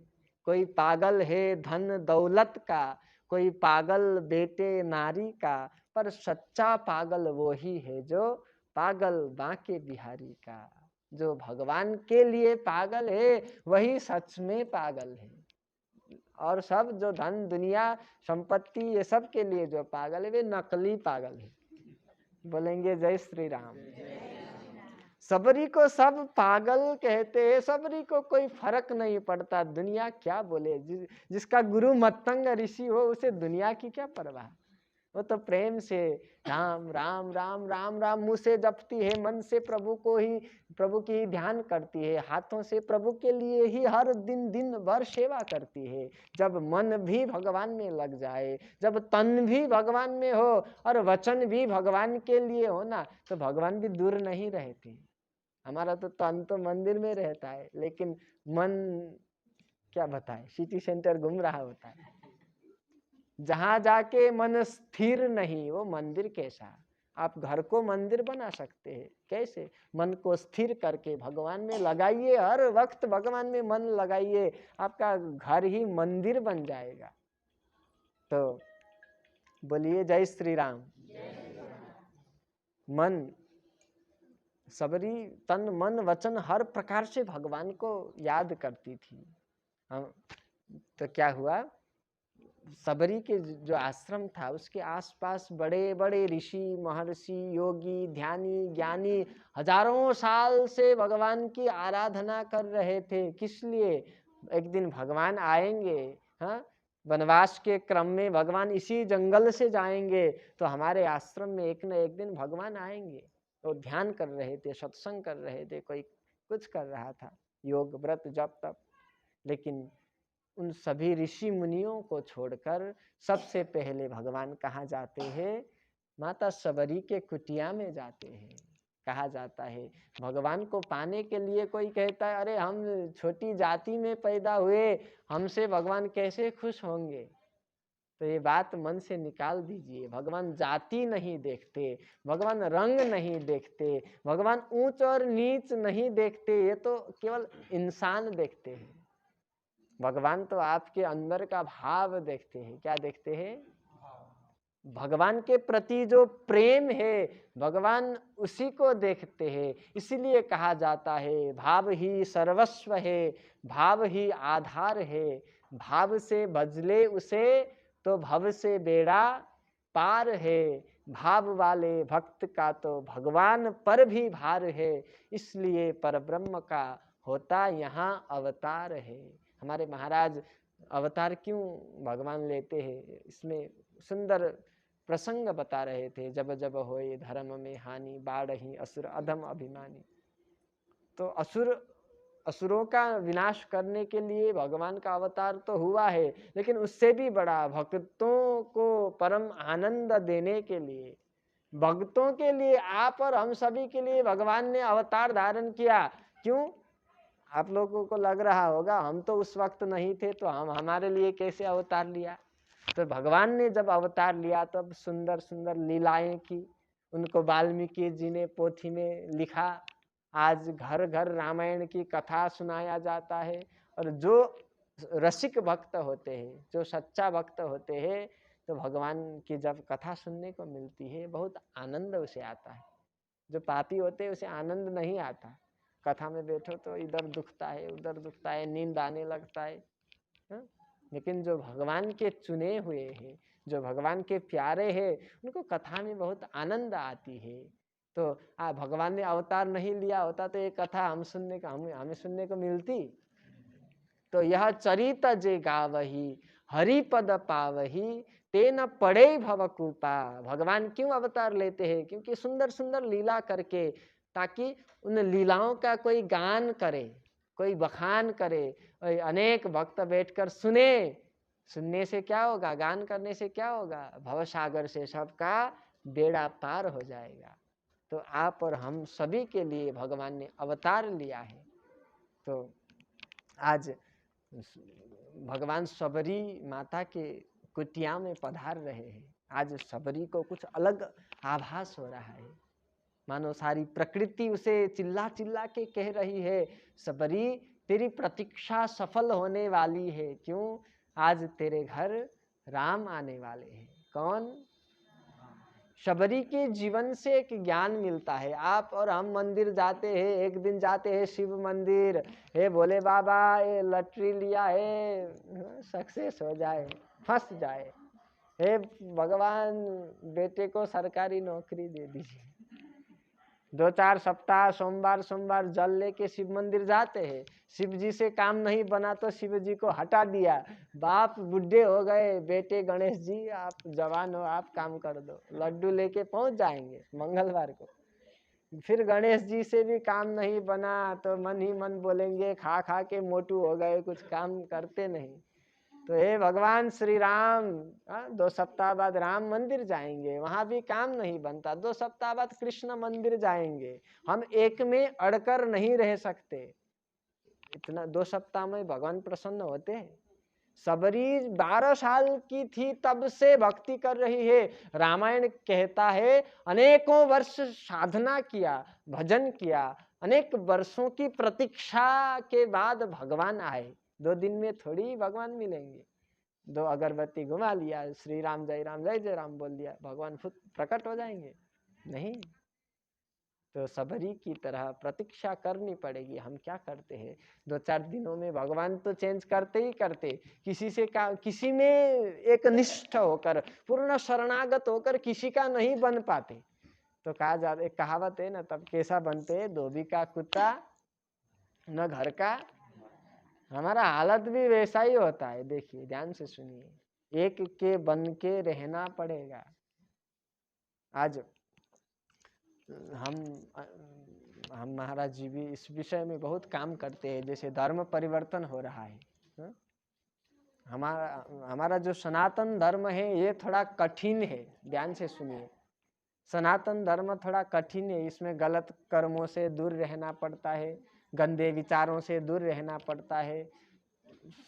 कोई पागल है धन दौलत का, कोई पागल बेटे नारी का, पर सच्चा पागल वो ही है जो पागल बांके बिहारी का। जो भगवान के लिए पागल है वही सच में पागल है, और सब जो धन दुनिया संपत्ति ये सब के लिए जो पागल है वे नकली पागल है। बोलेंगे जय श्री राम। सबरी को सब पागल कहते हैं, सबरी को कोई फर्क नहीं पड़ता दुनिया क्या बोले। जिसका गुरु मतंग ऋषि हो उसे दुनिया की क्या परवाह, वो तो प्रेम से राम राम राम राम राम मुंह से जपती है, मन से प्रभु की ही ध्यान करती है, हाथों से प्रभु के लिए ही हर दिन दिन भर सेवा करती है। जब मन भी भगवान में लग जाए, जब तन भी भगवान में हो और वचन भी भगवान के लिए हो ना, तो भगवान भी दूर नहीं रहते। हमारा तो तन तो मंदिर में रहता है, लेकिन मन क्या बताए, सिटी सेंटर घूम रहा होता है। जहां जाके मन स्थिर नहीं वो मंदिर कैसा। आप घर को मंदिर बना सकते हैं, कैसे? मन को स्थिर करके भगवान में लगाइए, हर वक्त भगवान में मन लगाइए, आपका घर ही मंदिर बन जाएगा। तो बोलिए जय श्री राम। मन सबरी तन मन वचन हर प्रकार से भगवान को याद करती थी। हम तो क्या हुआ, सबरी के जो आश्रम था उसके आसपास बड़े बड़े ऋषि महर्षि योगी ध्यानी ज्ञानी हजारों साल से भगवान की आराधना कर रहे थे। किस लिए? एक दिन भगवान आएंगे, हाँ, वनवास के क्रम में भगवान इसी जंगल से जाएंगे, तो हमारे आश्रम में एक न एक दिन भगवान आएंगे। तो ध्यान कर रहे थे, सत्संग कर रहे थे, कोई कुछ कर रहा था, योग व्रत जप तप। लेकिन उन सभी ऋषि मुनियों को छोड़कर सबसे पहले भगवान कहाँ जाते हैं? माता सबरी के कुटिया में जाते हैं। कहा जाता है भगवान को पाने के लिए कोई कहता है अरे हम छोटी जाति में पैदा हुए, हमसे भगवान कैसे खुश होंगे। तो ये बात मन से निकाल दीजिए। भगवान जाति नहीं देखते, भगवान रंग नहीं देखते, भगवान ऊंच और नीच नहीं देखते, ये तो केवल इंसान देखते हैं। भगवान तो आपके अंदर का भाव देखते हैं। क्या देखते हैं? भगवान के प्रति जो प्रेम है भगवान उसी को देखते हैं। इसीलिए कहा जाता है भाव ही सर्वस्व है, भाव ही आधार है, भाव से बजले उसे तो भव से बेड़ा पार है। भाव वाले भक्त का तो भगवान पर भी भार है, इसलिए परब्रह्म का होता यहाँ अवतार है। हमारे महाराज अवतार क्यों भगवान लेते हैं, इसमें सुंदर प्रसंग बता रहे थे। जब जब होए धर्म में हानि, बाढ़ही असुर अधम अभिमानी। तो असुरों का विनाश करने के लिए भगवान का अवतार तो हुआ है, लेकिन उससे भी बड़ा भक्तों को परम आनंद देने के लिए, भक्तों के लिए, आप और हम सभी के लिए भगवान ने अवतार धारण किया। क्यों? आप लोगों को लग रहा होगा हम तो उस वक्त नहीं थे, तो हम हमारे लिए कैसे अवतार लिया। तो भगवान ने जब अवतार लिया तब सुंदर सुंदर लीलाएं की, उनको वाल्मीकि जी ने पोथी में लिखा। आज घर घर रामायण की कथा सुनाया जाता है। और जो रसिक भक्त होते हैं, जो सच्चा भक्त होते हैं, तो भगवान की जब कथा सुनने को मिलती है बहुत आनंद उसे आता है। जो पापी होते हैं उसे आनंद नहीं आता। कथा में बैठो तो इधर दुखता है उधर दुखता है, नींद आने लगता है, हा? लेकिन जो भगवान के चुने हुए हैं, जो भगवान के प्यारे हैं, उनको कथा में बहुत आनंद आती है। तो भगवान ने अवतार नहीं लिया होता तो ये कथा हमें सुनने को मिलती। तो यह चरित जे गावही हरिपद पावही तेन पड़े भवकूपा। भगवान क्यों अवतार लेते हैं? क्योंकि सुंदर सुंदर लीला करके, ताकि उन लीलाओं का कोई गान करे, कोई बखान करे, अनेक भक्त बैठकर सुने, सुनने से क्या होगा, गान करने से क्या होगा, भवसागर से सबका बेड़ा पार हो जाएगा। तो आप और हम सभी के लिए भगवान ने अवतार लिया है। तो आज भगवान सबरी माता के कुटिया में पधार रहे हैं। आज सबरी को कुछ अलग आभास हो रहा है, मानो सारी प्रकृति उसे चिल्ला चिल्ला के कह रही है, सबरी तेरी प्रतीक्षा सफल होने वाली है। क्यों? आज तेरे घर राम आने वाले हैं। कौन? शबरी के जीवन से एक ज्ञान मिलता है। आप और हम मंदिर जाते हैं, एक दिन जाते हैं शिव मंदिर, हे भोले बाबा ये लॉटरी लिया है, सक्सेस हो जाए, फंस जाए, हे भगवान बेटे को सरकारी नौकरी दे दीजिए। 2-4 सप्ताह सोमवार सोमवार जल लेके शिव मंदिर जाते हैं, शिव जी से काम नहीं बना तो शिव जी को हटा दिया, बाप बुढ़े हो गए, बेटे गणेश जी आप जवान हो, आप काम कर दो, लड्डू लेके पहुंच जाएंगे मंगलवार को। फिर गणेश जी से भी काम नहीं बना तो मन ही मन बोलेंगे खा खा के मोटू हो गए, कुछ काम करते नहीं। तो हे भगवान श्री राम, 2 सप्ताह बाद राम मंदिर जाएंगे, वहां भी काम नहीं बनता, 2 सप्ताह बाद कृष्ण मंदिर जाएंगे। हम एक में अड़कर नहीं रह सकते। इतना 2 सप्ताह में भगवान प्रसन्न होते हैं। सबरी 12 साल की थी तब से भक्ति कर रही है। रामायण कहता है अनेकों वर्ष साधना किया, भजन किया, अनेक वर्षों की प्रतीक्षा के बाद भगवान आए। 2 दिन में थोड़ी भगवान मिलेंगे। 2 अगरबत्ती घुमा लिया, श्री राम जय जय राम बोल दिया, भगवान खुद प्रकट हो जाएंगे? नहीं। तो सबरी की तरह प्रतीक्षा करनी पड़ेगी। हम क्या करते हैं, 2-4 दिनों में भगवान तो चेंज करते ही करते, किसी में एक निष्ठ होकर, पूर्ण शरणागत होकर किसी का नहीं बन पाते। तो कहा जाता, एक कहावत है ना, तब कैसा बनते हैं, धोबी का कुत्ता न घर का। हमारा हालत भी वैसा ही होता है। देखिए ध्यान से सुनिए, एक के बन के रहना पड़ेगा। आज हम महाराज जी भी इस विषय में बहुत काम करते हैं। जैसे धर्म परिवर्तन हो रहा है, हमारा जो सनातन धर्म है ये थोड़ा कठिन है। ध्यान से सुनिए, सनातन धर्म थोड़ा कठिन है। इसमें गलत कर्मों से दूर रहना पड़ता है, गंदे विचारों से दूर रहना पड़ता है।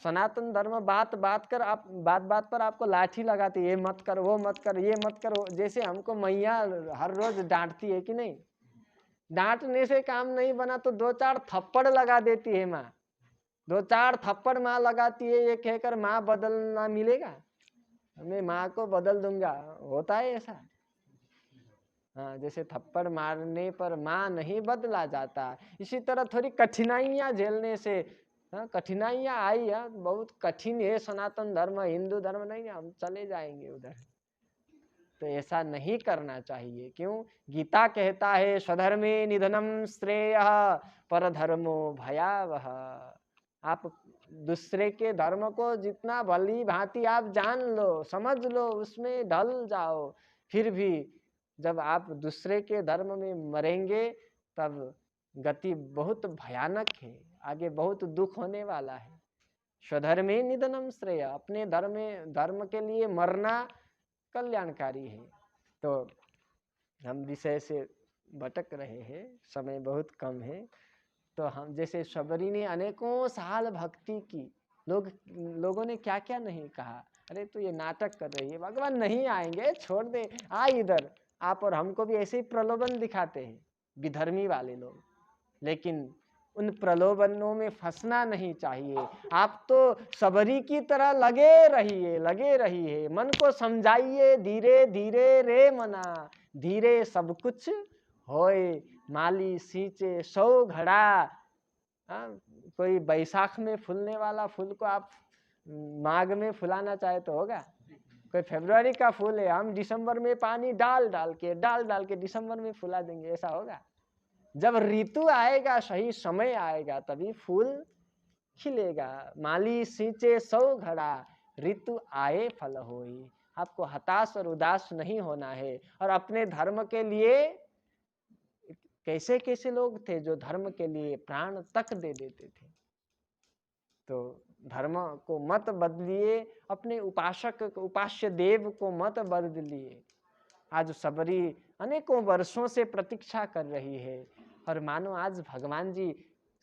सनातन धर्म बात बात पर आपको लाठी लगाती है, ये मत कर, वो मत कर, ये मत कर। जैसे हमको मैया हर रोज डांटती है कि नहीं, डांटने से काम नहीं बना तो 2-4 थप्पड़ लगा देती है माँ। 2-4 थप्पड़ माँ लगाती है, ये कहकर माँ बदलना मिलेगा, मैं माँ को बदल दूंगा, होता है ऐसा? हाँ, जैसे थप्पड़ मारने पर माँ नहीं बदला जाता, इसी तरह थोड़ी कठिनाइयाँ झेलने से, कठिनाइयाँ आई है, बहुत कठिन है सनातन धर्म, हिंदू धर्म नहीं, हम चले जाएंगे उधर। तो ऐसा नहीं करना चाहिए। क्यों? गीता कहता है स्वधर्मे निधनम श्रेयः परधर्मो भयावह। आप दूसरे के धर्म को जितना भली भांति आप जान लो, समझ लो, उसमें ढल जाओ, फिर भी जब आप दूसरे के धर्म में मरेंगे तब गति बहुत भयानक है, आगे बहुत दुख होने वाला है। स्वधर्मे निधनम श्रेय, अपने धर्म के लिए मरना कल्याणकारी है। तो हम विषय से भटक रहे हैं, समय बहुत कम है। तो हम जैसे सबरी ने अनेकों साल भक्ति की, लोगों ने क्या क्या नहीं कहा, अरे तो ये नाटक कर रही है, भगवान नहीं आएंगे, छोड़ दे, आ इधर। आप और हमको भी ऐसे ही प्रलोभन दिखाते हैं विधर्मी वाले लोग, लेकिन उन प्रलोभनों में फंसना नहीं चाहिए। आप तो सबरी की तरह लगे रहिए, मन को समझाइए, धीरे धीरे रे मना, धीरे सब कुछ होए, माली सींचे 100 घड़ा। कोई बैसाख में फूलने वाला फूल को आप माघ में फुलाना चाहे तो होगा? कोई फरवरी का फूल है, हम दिसंबर में पानी डाल डाल के दिसंबर में फुला देंगे, ऐसा होगा? जब ऋतु आएगा, सही समय आएगा, तभी फूल खिलेगा। माली सींचे 100 घड़ा, ऋतु आए फल होई। आपको हताश और उदास नहीं होना है। और अपने धर्म के लिए कैसे कैसे लोग थे जो धर्म के लिए प्राण तक दे देते थे। तो धर्म को मत बदलिए, अपने उपास्य देव को मत बदलिए। आज सबरी अनेकों वर्षों से प्रतीक्षा कर रही है और मानो आज भगवान जी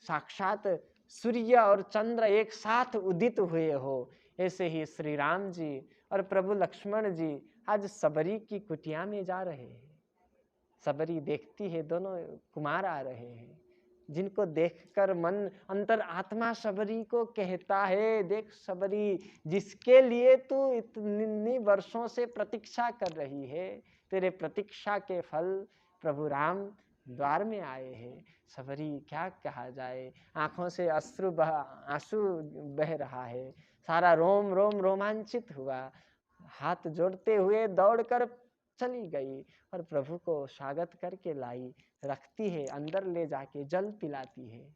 साक्षात सूर्य और चंद्र एक साथ उदित हुए हो। ऐसे ही श्री राम जी और प्रभु लक्ष्मण जी आज सबरी की कुटिया में जा रहे हैं। सबरी देखती है, दोनों कुमार आ रहे हैं, जिनको देखकर मन अंतर आत्मा सबरी को कहता है, देख सबरी, जिसके लिए तू इतनी वर्षों से प्रतीक्षा कर रही है, तेरे प्रतीक्षा के फल प्रभु राम द्वार में आए हैं। सबरी क्या कहा जाए, आंखों से आंसू बह रहा है, सारा रोम रोम रोमांचित हुआ, हाथ जोड़ते हुए दौड़कर चली गई और प्रभु को स्वागत करके लाई, रखती है, अंदर ले जाके जल पिलाती है।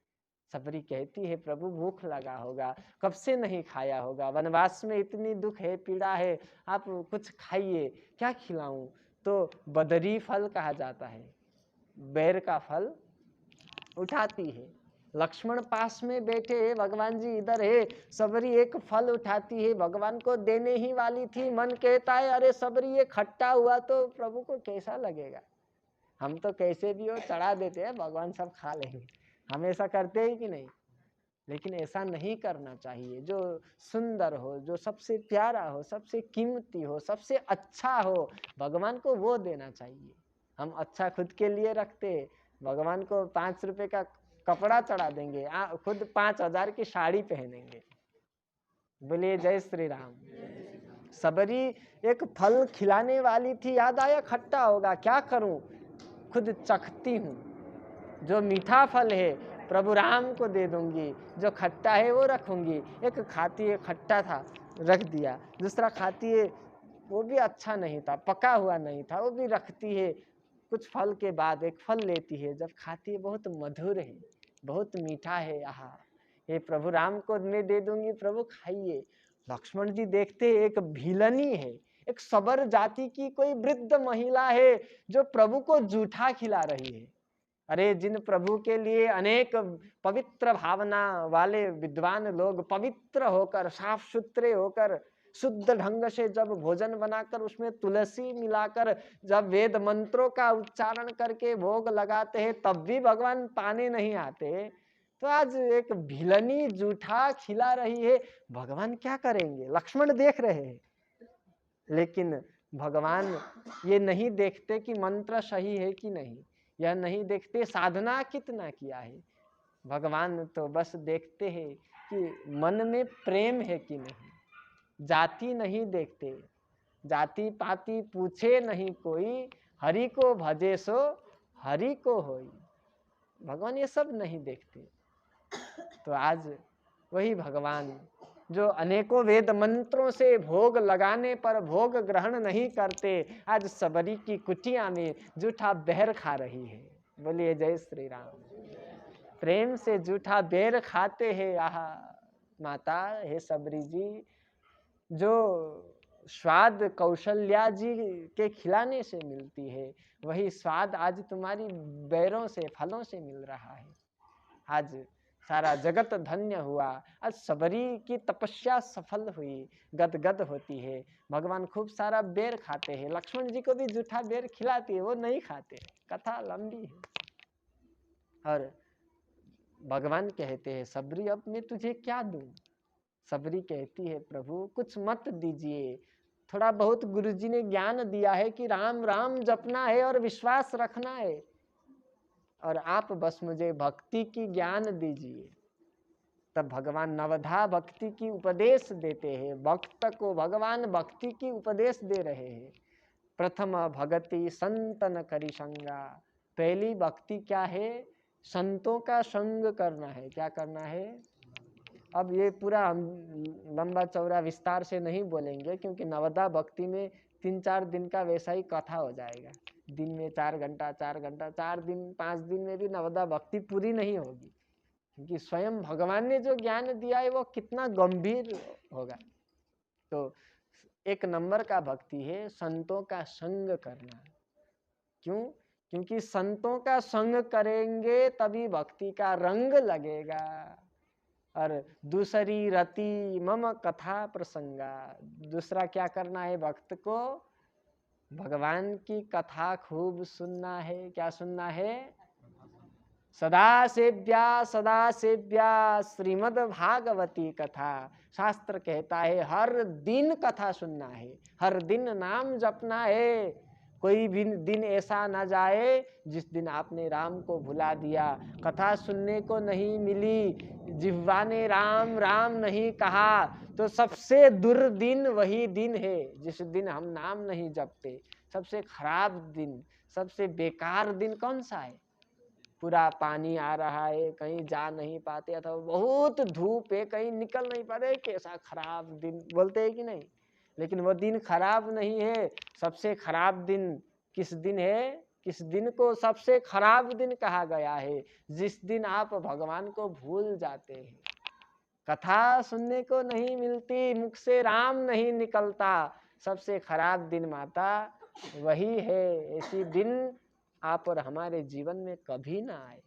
सबरी कहती है, प्रभु भूख लगा होगा, कब से नहीं खाया होगा, वनवास में इतनी दुख है, पीड़ा है, आप कुछ खाइए, क्या खिलाऊं? तो बदरी फल कहा जाता है, बेर का फल उठाती है। लक्ष्मण पास में बैठे हैं, भगवान जी इधर है, सबरी एक फल उठाती है, भगवान को देने ही वाली थी, मन कहता है अरे सबरी ये खट्टा हुआ तो प्रभु को कैसा लगेगा, हम तो कैसे भी हो चढ़ा देते हैं, भगवान सब खा लेंगे, हम ऐसा करते हैं कि नहीं? लेकिन ऐसा नहीं करना चाहिए। जो सुंदर हो, जो सबसे प्यारा हो, सबसे कीमती हो, सबसे अच्छा हो, भगवान को वो देना चाहिए। हम अच्छा खुद के लिए रखते, भगवान को 5 रुपए का कपड़ा चढ़ा देंगे, खुद 5,000 की साड़ी पहनेंगे। बोलिए जय श्री राम। सबरी एक फल खिलाने वाली थी, याद आया खट्टा होगा, क्या करूं, खुद चखती हूं, जो मीठा फल है प्रभु राम को दे दूंगी, जो खट्टा है वो रखूंगी। एक खाती है, खट्टा था रख दिया, दूसरा खाती है वो भी अच्छा नहीं था, पका हुआ नहीं था, वो भी रखती है। कुछ फल के बाद एक फल लेती है, जब खाती है बहुत मधुर है, बहुत मीठा है, आहा, ये प्रभु राम को मैं दे दूंगी, प्रभु खाइए। लक्ष्मण जी देखते एक भिलनी है, एक सबर जाति की कोई वृद्ध महिला है जो प्रभु को जूठा खिला रही है। अरे जिन प्रभु के लिए अनेक पवित्र भावना वाले विद्वान लोग पवित्र होकर, साफ सुथरे होकर, शुद्ध ढंग से जब भोजन बनाकर उसमें तुलसी मिलाकर जब वेद मंत्रों का उच्चारण करके भोग लगाते हैं, तब भी भगवान पाने नहीं आते, तो आज एक भिलनी जूठा खिला रही है, भगवान क्या करेंगे? लक्ष्मण देख रहे हैं, लेकिन भगवान ये नहीं देखते कि मंत्र सही है कि नहीं, यह नहीं देखते साधना कितना किया है। भगवान तो बस देखते हैं कि मन में प्रेम है कि नहीं। जाति नहीं देखते, जाति पाति पूछे नहीं कोई, हरि को भजे सो हरि को होई। भगवान ये सब नहीं देखते। तो आज वही भगवान जो अनेकों वेद मंत्रों से भोग लगाने पर भोग ग्रहण नहीं करते, आज सबरी की कुटिया में जूठा बेर खा रही है। बोलिए जय श्री राम। प्रेम से जूठा बेर खाते हैं। आहा माता हे सबरी जी, जो स्वाद कौशल्या जी के खिलाने से मिलती है, वही स्वाद आज तुम्हारी बेरों से, फलों से मिल रहा है। आज सारा जगत धन्य हुआ, आज सबरी की तपस्या सफल हुई, गदगद होती है। भगवान खूब सारा बेर खाते हैं, लक्ष्मण जी को भी जूठा बेर खिलाती है, वो नहीं खाते, कथा लंबी है। और भगवान कहते हैं सबरी अब मैं तुझे क्या दूं? सबरी कहती है प्रभु कुछ मत दीजिए, थोड़ा बहुत गुरुजी ने ज्ञान दिया है कि राम राम जपना है और विश्वास रखना है, और आप बस मुझे भक्ति की ज्ञान दीजिए। तब भगवान नवधा भक्ति की उपदेश देते हैं, भक्त को भगवान भक्ति की उपदेश दे रहे हैं। प्रथम भगति संतन करी संगा, पहली भक्ति क्या है? संतों का संग करना है। क्या करना है? अब ये पूरा हम लंबा चौड़ा विस्तार से नहीं बोलेंगे, क्योंकि नवदा भक्ति में 3-4 दिन का वैसा ही कथा हो जाएगा। दिन में 4 घंटा 4 दिन 5 दिन में भी नवदा भक्ति पूरी नहीं होगी, क्योंकि स्वयं भगवान ने जो ज्ञान दिया है वो कितना गंभीर होगा। तो 1 नंबर का भक्ति है संतों का संग करना। क्यों? क्योंकि संतों का संग करेंगे तभी भक्ति का रंग लगेगा। और दूसरी रति मम कथा प्रसंगा, दूसरा क्या करना है भक्त को? भगवान की कथा खूब सुनना है। क्या सुनना है? सदा सेव्या श्रीमद् भागवती कथा। शास्त्र कहता है हर दिन कथा सुनना है, हर दिन नाम जपना है। कोई भी दिन ऐसा ना जाए जिस दिन आपने राम को भुला दिया, कथा सुनने को नहीं मिली, जिह्वा ने राम राम नहीं कहा, तो सबसे दुर्दिन वही दिन है जिस दिन हम नाम नहीं जपते। सबसे खराब दिन, सबसे बेकार दिन कौन सा है? पूरा पानी आ रहा है, कहीं जा नहीं पाते, अथवा बहुत धूप है, कहीं निकल नहीं पाते, कैसा खराब दिन बोलते हैं कि नहीं? लेकिन वो दिन खराब नहीं है। सबसे खराब दिन किस दिन है? किस दिन को सबसे खराब दिन कहा गया है? जिस दिन आप भगवान को भूल जाते हैं, कथा सुनने को नहीं मिलती, मुख से राम नहीं निकलता। सबसे खराब दिन माता वही है। ऐसी दिन आप और हमारे जीवन में कभी ना आए।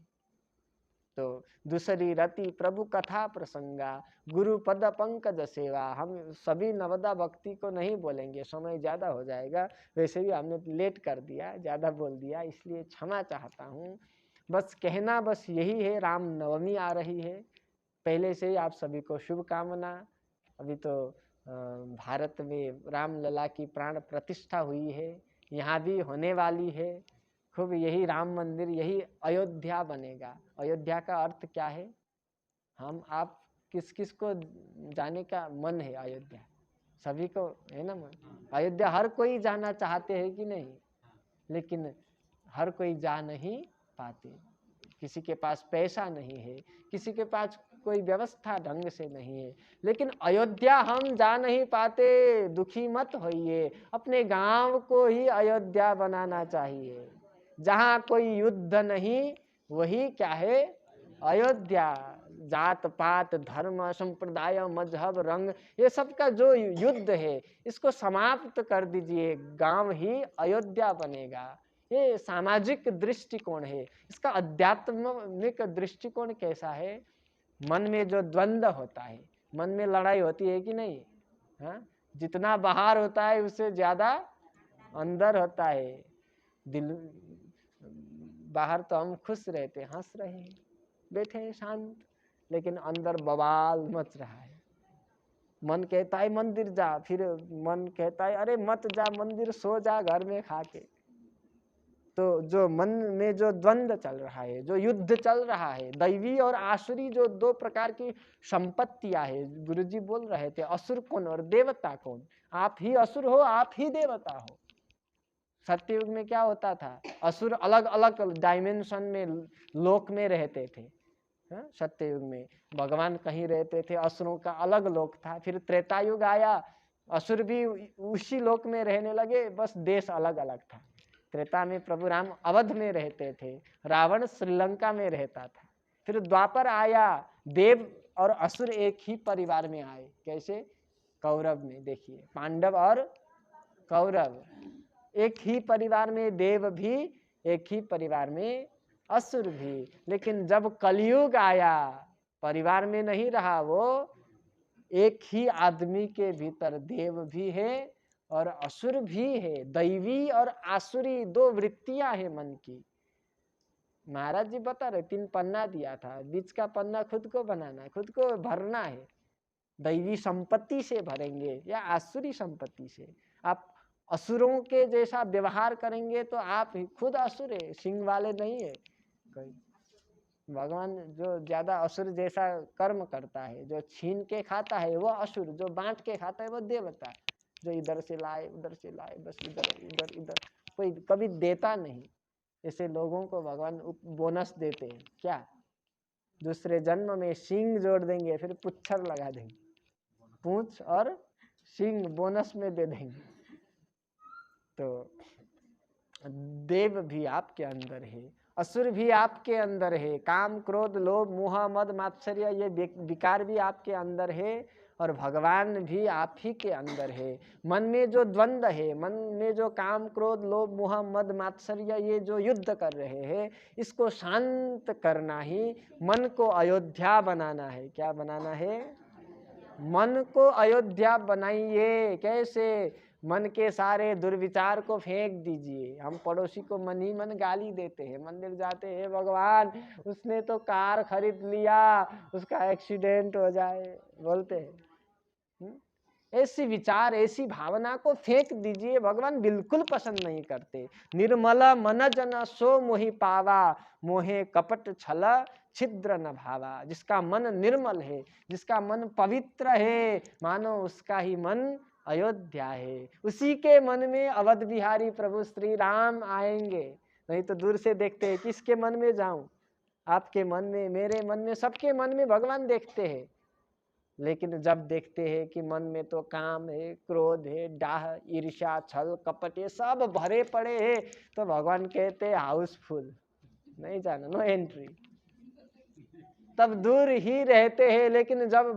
तो दूसरी रति प्रभु कथा प्रसंगा, गुरु पद पंकज सेवा। हम सभी नवदा भक्ति को नहीं बोलेंगे, समय ज़्यादा हो जाएगा। वैसे भी हमने लेट कर दिया, ज़्यादा बोल दिया, इसलिए क्षमा चाहता हूँ। बस कहना बस यही है, राम नवमी आ रही है, पहले से ही आप सभी को शुभकामना। अभी तो भारत में रामलला की प्राण प्रतिष्ठा हुई है, यहाँ भी होने वाली है। खूब यही राम मंदिर, यही अयोध्या बनेगा। अयोध्या का अर्थ क्या है? हम आप किस किस को जाने का मन है? अयोध्या सभी को है ना मन? अयोध्या हर कोई जाना चाहते हैं कि नहीं? लेकिन हर कोई जा नहीं पाते। किसी के पास पैसा नहीं है, किसी के पास कोई व्यवस्था ढंग से नहीं है। लेकिन अयोध्या हम जा नहीं पाते, दुखी मत होइए। अपने गांव को ही अयोध्या बनाना चाहिए। जहाँ कोई युद्ध नहीं, वही क्या है? अयोध्या। जात पात धर्म संप्रदाय मजहब रंग, ये सब का जो युद्ध है, इसको समाप्त कर दीजिए, गांव ही अयोध्या बनेगा। ये सामाजिक दृष्टिकोण है। इसका आध्यात्मिक दृष्टिकोण कैसा है? मन में जो द्वंद्व होता है, मन में लड़ाई होती है कि नहीं? हाँ, जितना बाहर होता है उससे ज्यादा अंदर होता है। दिल बाहर तो हम खुश रहते, हंस रहे हैं, बैठे हैं शांत, लेकिन अंदर बवाल मच रहा है। मन कहता है मंदिर जा, फिर मन कहता है अरे मत जा मंदिर, सो जा घर में खा के। तो जो मन में जो द्वंद्व चल रहा है, जो युद्ध चल रहा है, दैवी और आसुरी जो दो प्रकार की संपत्तियां है, गुरुजी बोल रहे थे असुर कौन और देवता कौन? आप ही असुर हो, आप ही देवता हो। सत्ययुग में क्या होता था? असुर अलग अलग डायमेंशन में, लोक में रहते थे। सत्ययुग में भगवान कहीं रहते थे, असुरों का अलग लोक था। फिर त्रेता युग आया, असुर भी उसी लोक में रहने लगे, बस देश अलग अलग था। त्रेता में प्रभु राम अवध में रहते थे, रावण श्रीलंका में रहता था। फिर द्वापर आया, देव और असुर एक ही परिवार में आए। कैसे? कौरव में देखिए, पांडव और कौरव एक ही परिवार में, देव भी एक ही परिवार में, असुर भी। लेकिन जब कलयुग आया, परिवार में नहीं रहा वो, एक ही आदमी के भीतर देव भी है और असुर भी है। दैवी और आसुरी दो वृत्तियां हैं मन की। महाराज जी बता रहे, 3 पन्ना दिया था, बीच का पन्ना खुद को बनाना है, खुद को भरना है। दैवी संपत्ति से भरेंगे या आसुरी संपत्ति से? आप असुरों के जैसा व्यवहार करेंगे तो आप खुद असुर है, सिंह वाले नहीं है कोई। भगवान जो ज्यादा असुर जैसा कर्म करता है, जो छीन के खाता है वो असुर, जो बांट के खाता है वो देवता। जो इधर से लाए उधर से लाए, बस इधर इधर इधर, कोई कभी देता नहीं। ऐसे लोगों को भगवान बोनस देते हैं। क्या? दूसरे जन्म में सिंह जोड़ देंगे, फिर पुच्छर लगा देंगे, पूंछ और सिंह बोनस में दे देंगे। तो देव भी आपके अंदर है, असुर भी आपके अंदर है, काम क्रोध लोभ मोह मद मात्सर्य ये विकार भी आपके अंदर है। और भगवान भी आप ही के अंदर है। मन में जो द्वंद्व है, मन में जो काम क्रोध लोभ मोह मद मात्सर्य ये जो युद्ध कर रहे हैं, इसको शांत करना ही मन को अयोध्या बनाना है। क्या बनाना है? मन को अयोध्या बनाइए। कैसे? मन के सारे दुर्विचार को फेंक दीजिए। हम पड़ोसी को मन ही मन गाली देते हैं, मंदिर जाते हैं, भगवान उसने तो कार खरीद लिया, उसका एक्सीडेंट हो जाए, बोलते हैं। ऐसी विचार, ऐसी भावना को फेंक दीजिए। भगवान बिल्कुल पसंद नहीं करते। निर्मल मन जन सो मोहि पावा, मोहे कपट छल छिद्र न भावा। जिसका मन निर्मल है, जिसका मन पवित्र है, मानो उसका ही मन अयोध्या है। उसी के मन में अवध बिहारी प्रभु श्री राम आएंगे। नहीं तो दूर से देखते हैं, किसके मन में जाऊं? आपके मन में, मेरे मन में, सबके मन में भगवान देखते हैं। लेकिन जब देखते हैं कि मन में तो काम है, क्रोध है, डाह, ईर्ष्या, छल कपट ये सब भरे पड़े हैं, तो भगवान कहते हैं हाउसफुल, नहीं जाना, नो एंट्री। तब दूर ही रहते हैं। लेकिन जब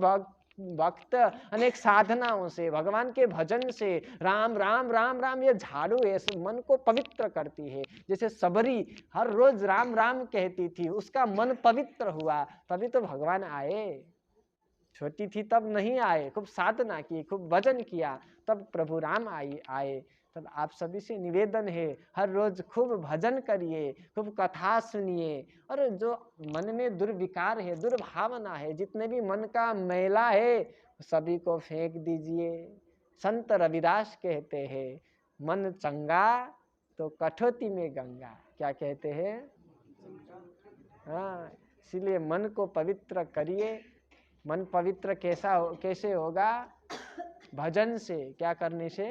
भक्त अनेक साधनाओं से, भगवान के भजन से, राम राम राम राम ये झाड़ू है, मन को पवित्र करती है। जैसे सबरी हर रोज राम राम कहती थी, उसका मन पवित्र हुआ, तभी तो भगवान आए। छोटी थी तब नहीं आए, खूब साधना की, खूब भजन किया, तब प्रभु राम आए। तब आप सभी से निवेदन है, हर रोज खूब भजन करिए, खूब कथा सुनिए, और जो मन में दुर्विकार है, दुर्भावना है, जितने भी मन का मैला है, सभी को फेंक दीजिए। संत रविदास कहते हैं, मन चंगा तो कठौती में गंगा। क्या कहते हैं? हाँ, इसीलिए मन को पवित्र करिए। मन पवित्र कैसे होगा? भजन से। क्या करने से?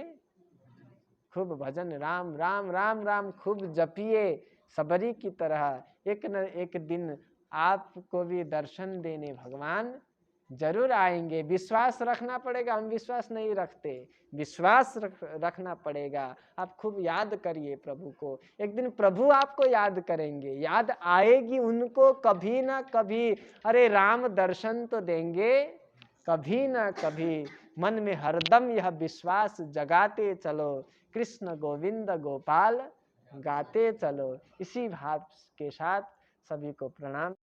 खूब भजन, राम राम राम राम खूब जपिए, सबरी की तरह। एक न एक दिन आपको भी दर्शन देने भगवान जरूर आएंगे। विश्वास रखना पड़ेगा। हम विश्वास नहीं रखते, विश्वास रखना पड़ेगा। आप खूब याद करिए प्रभु को, एक दिन प्रभु आपको याद करेंगे, याद आएगी उनको कभी ना कभी। अरे राम दर्शन तो देंगे कभी ना कभी। मन में हरदम यह विश्वास जगाते चलो, कृष्ण गोविंद गोपाल गाते चलो। इसी भाव के साथ सभी को प्रणाम।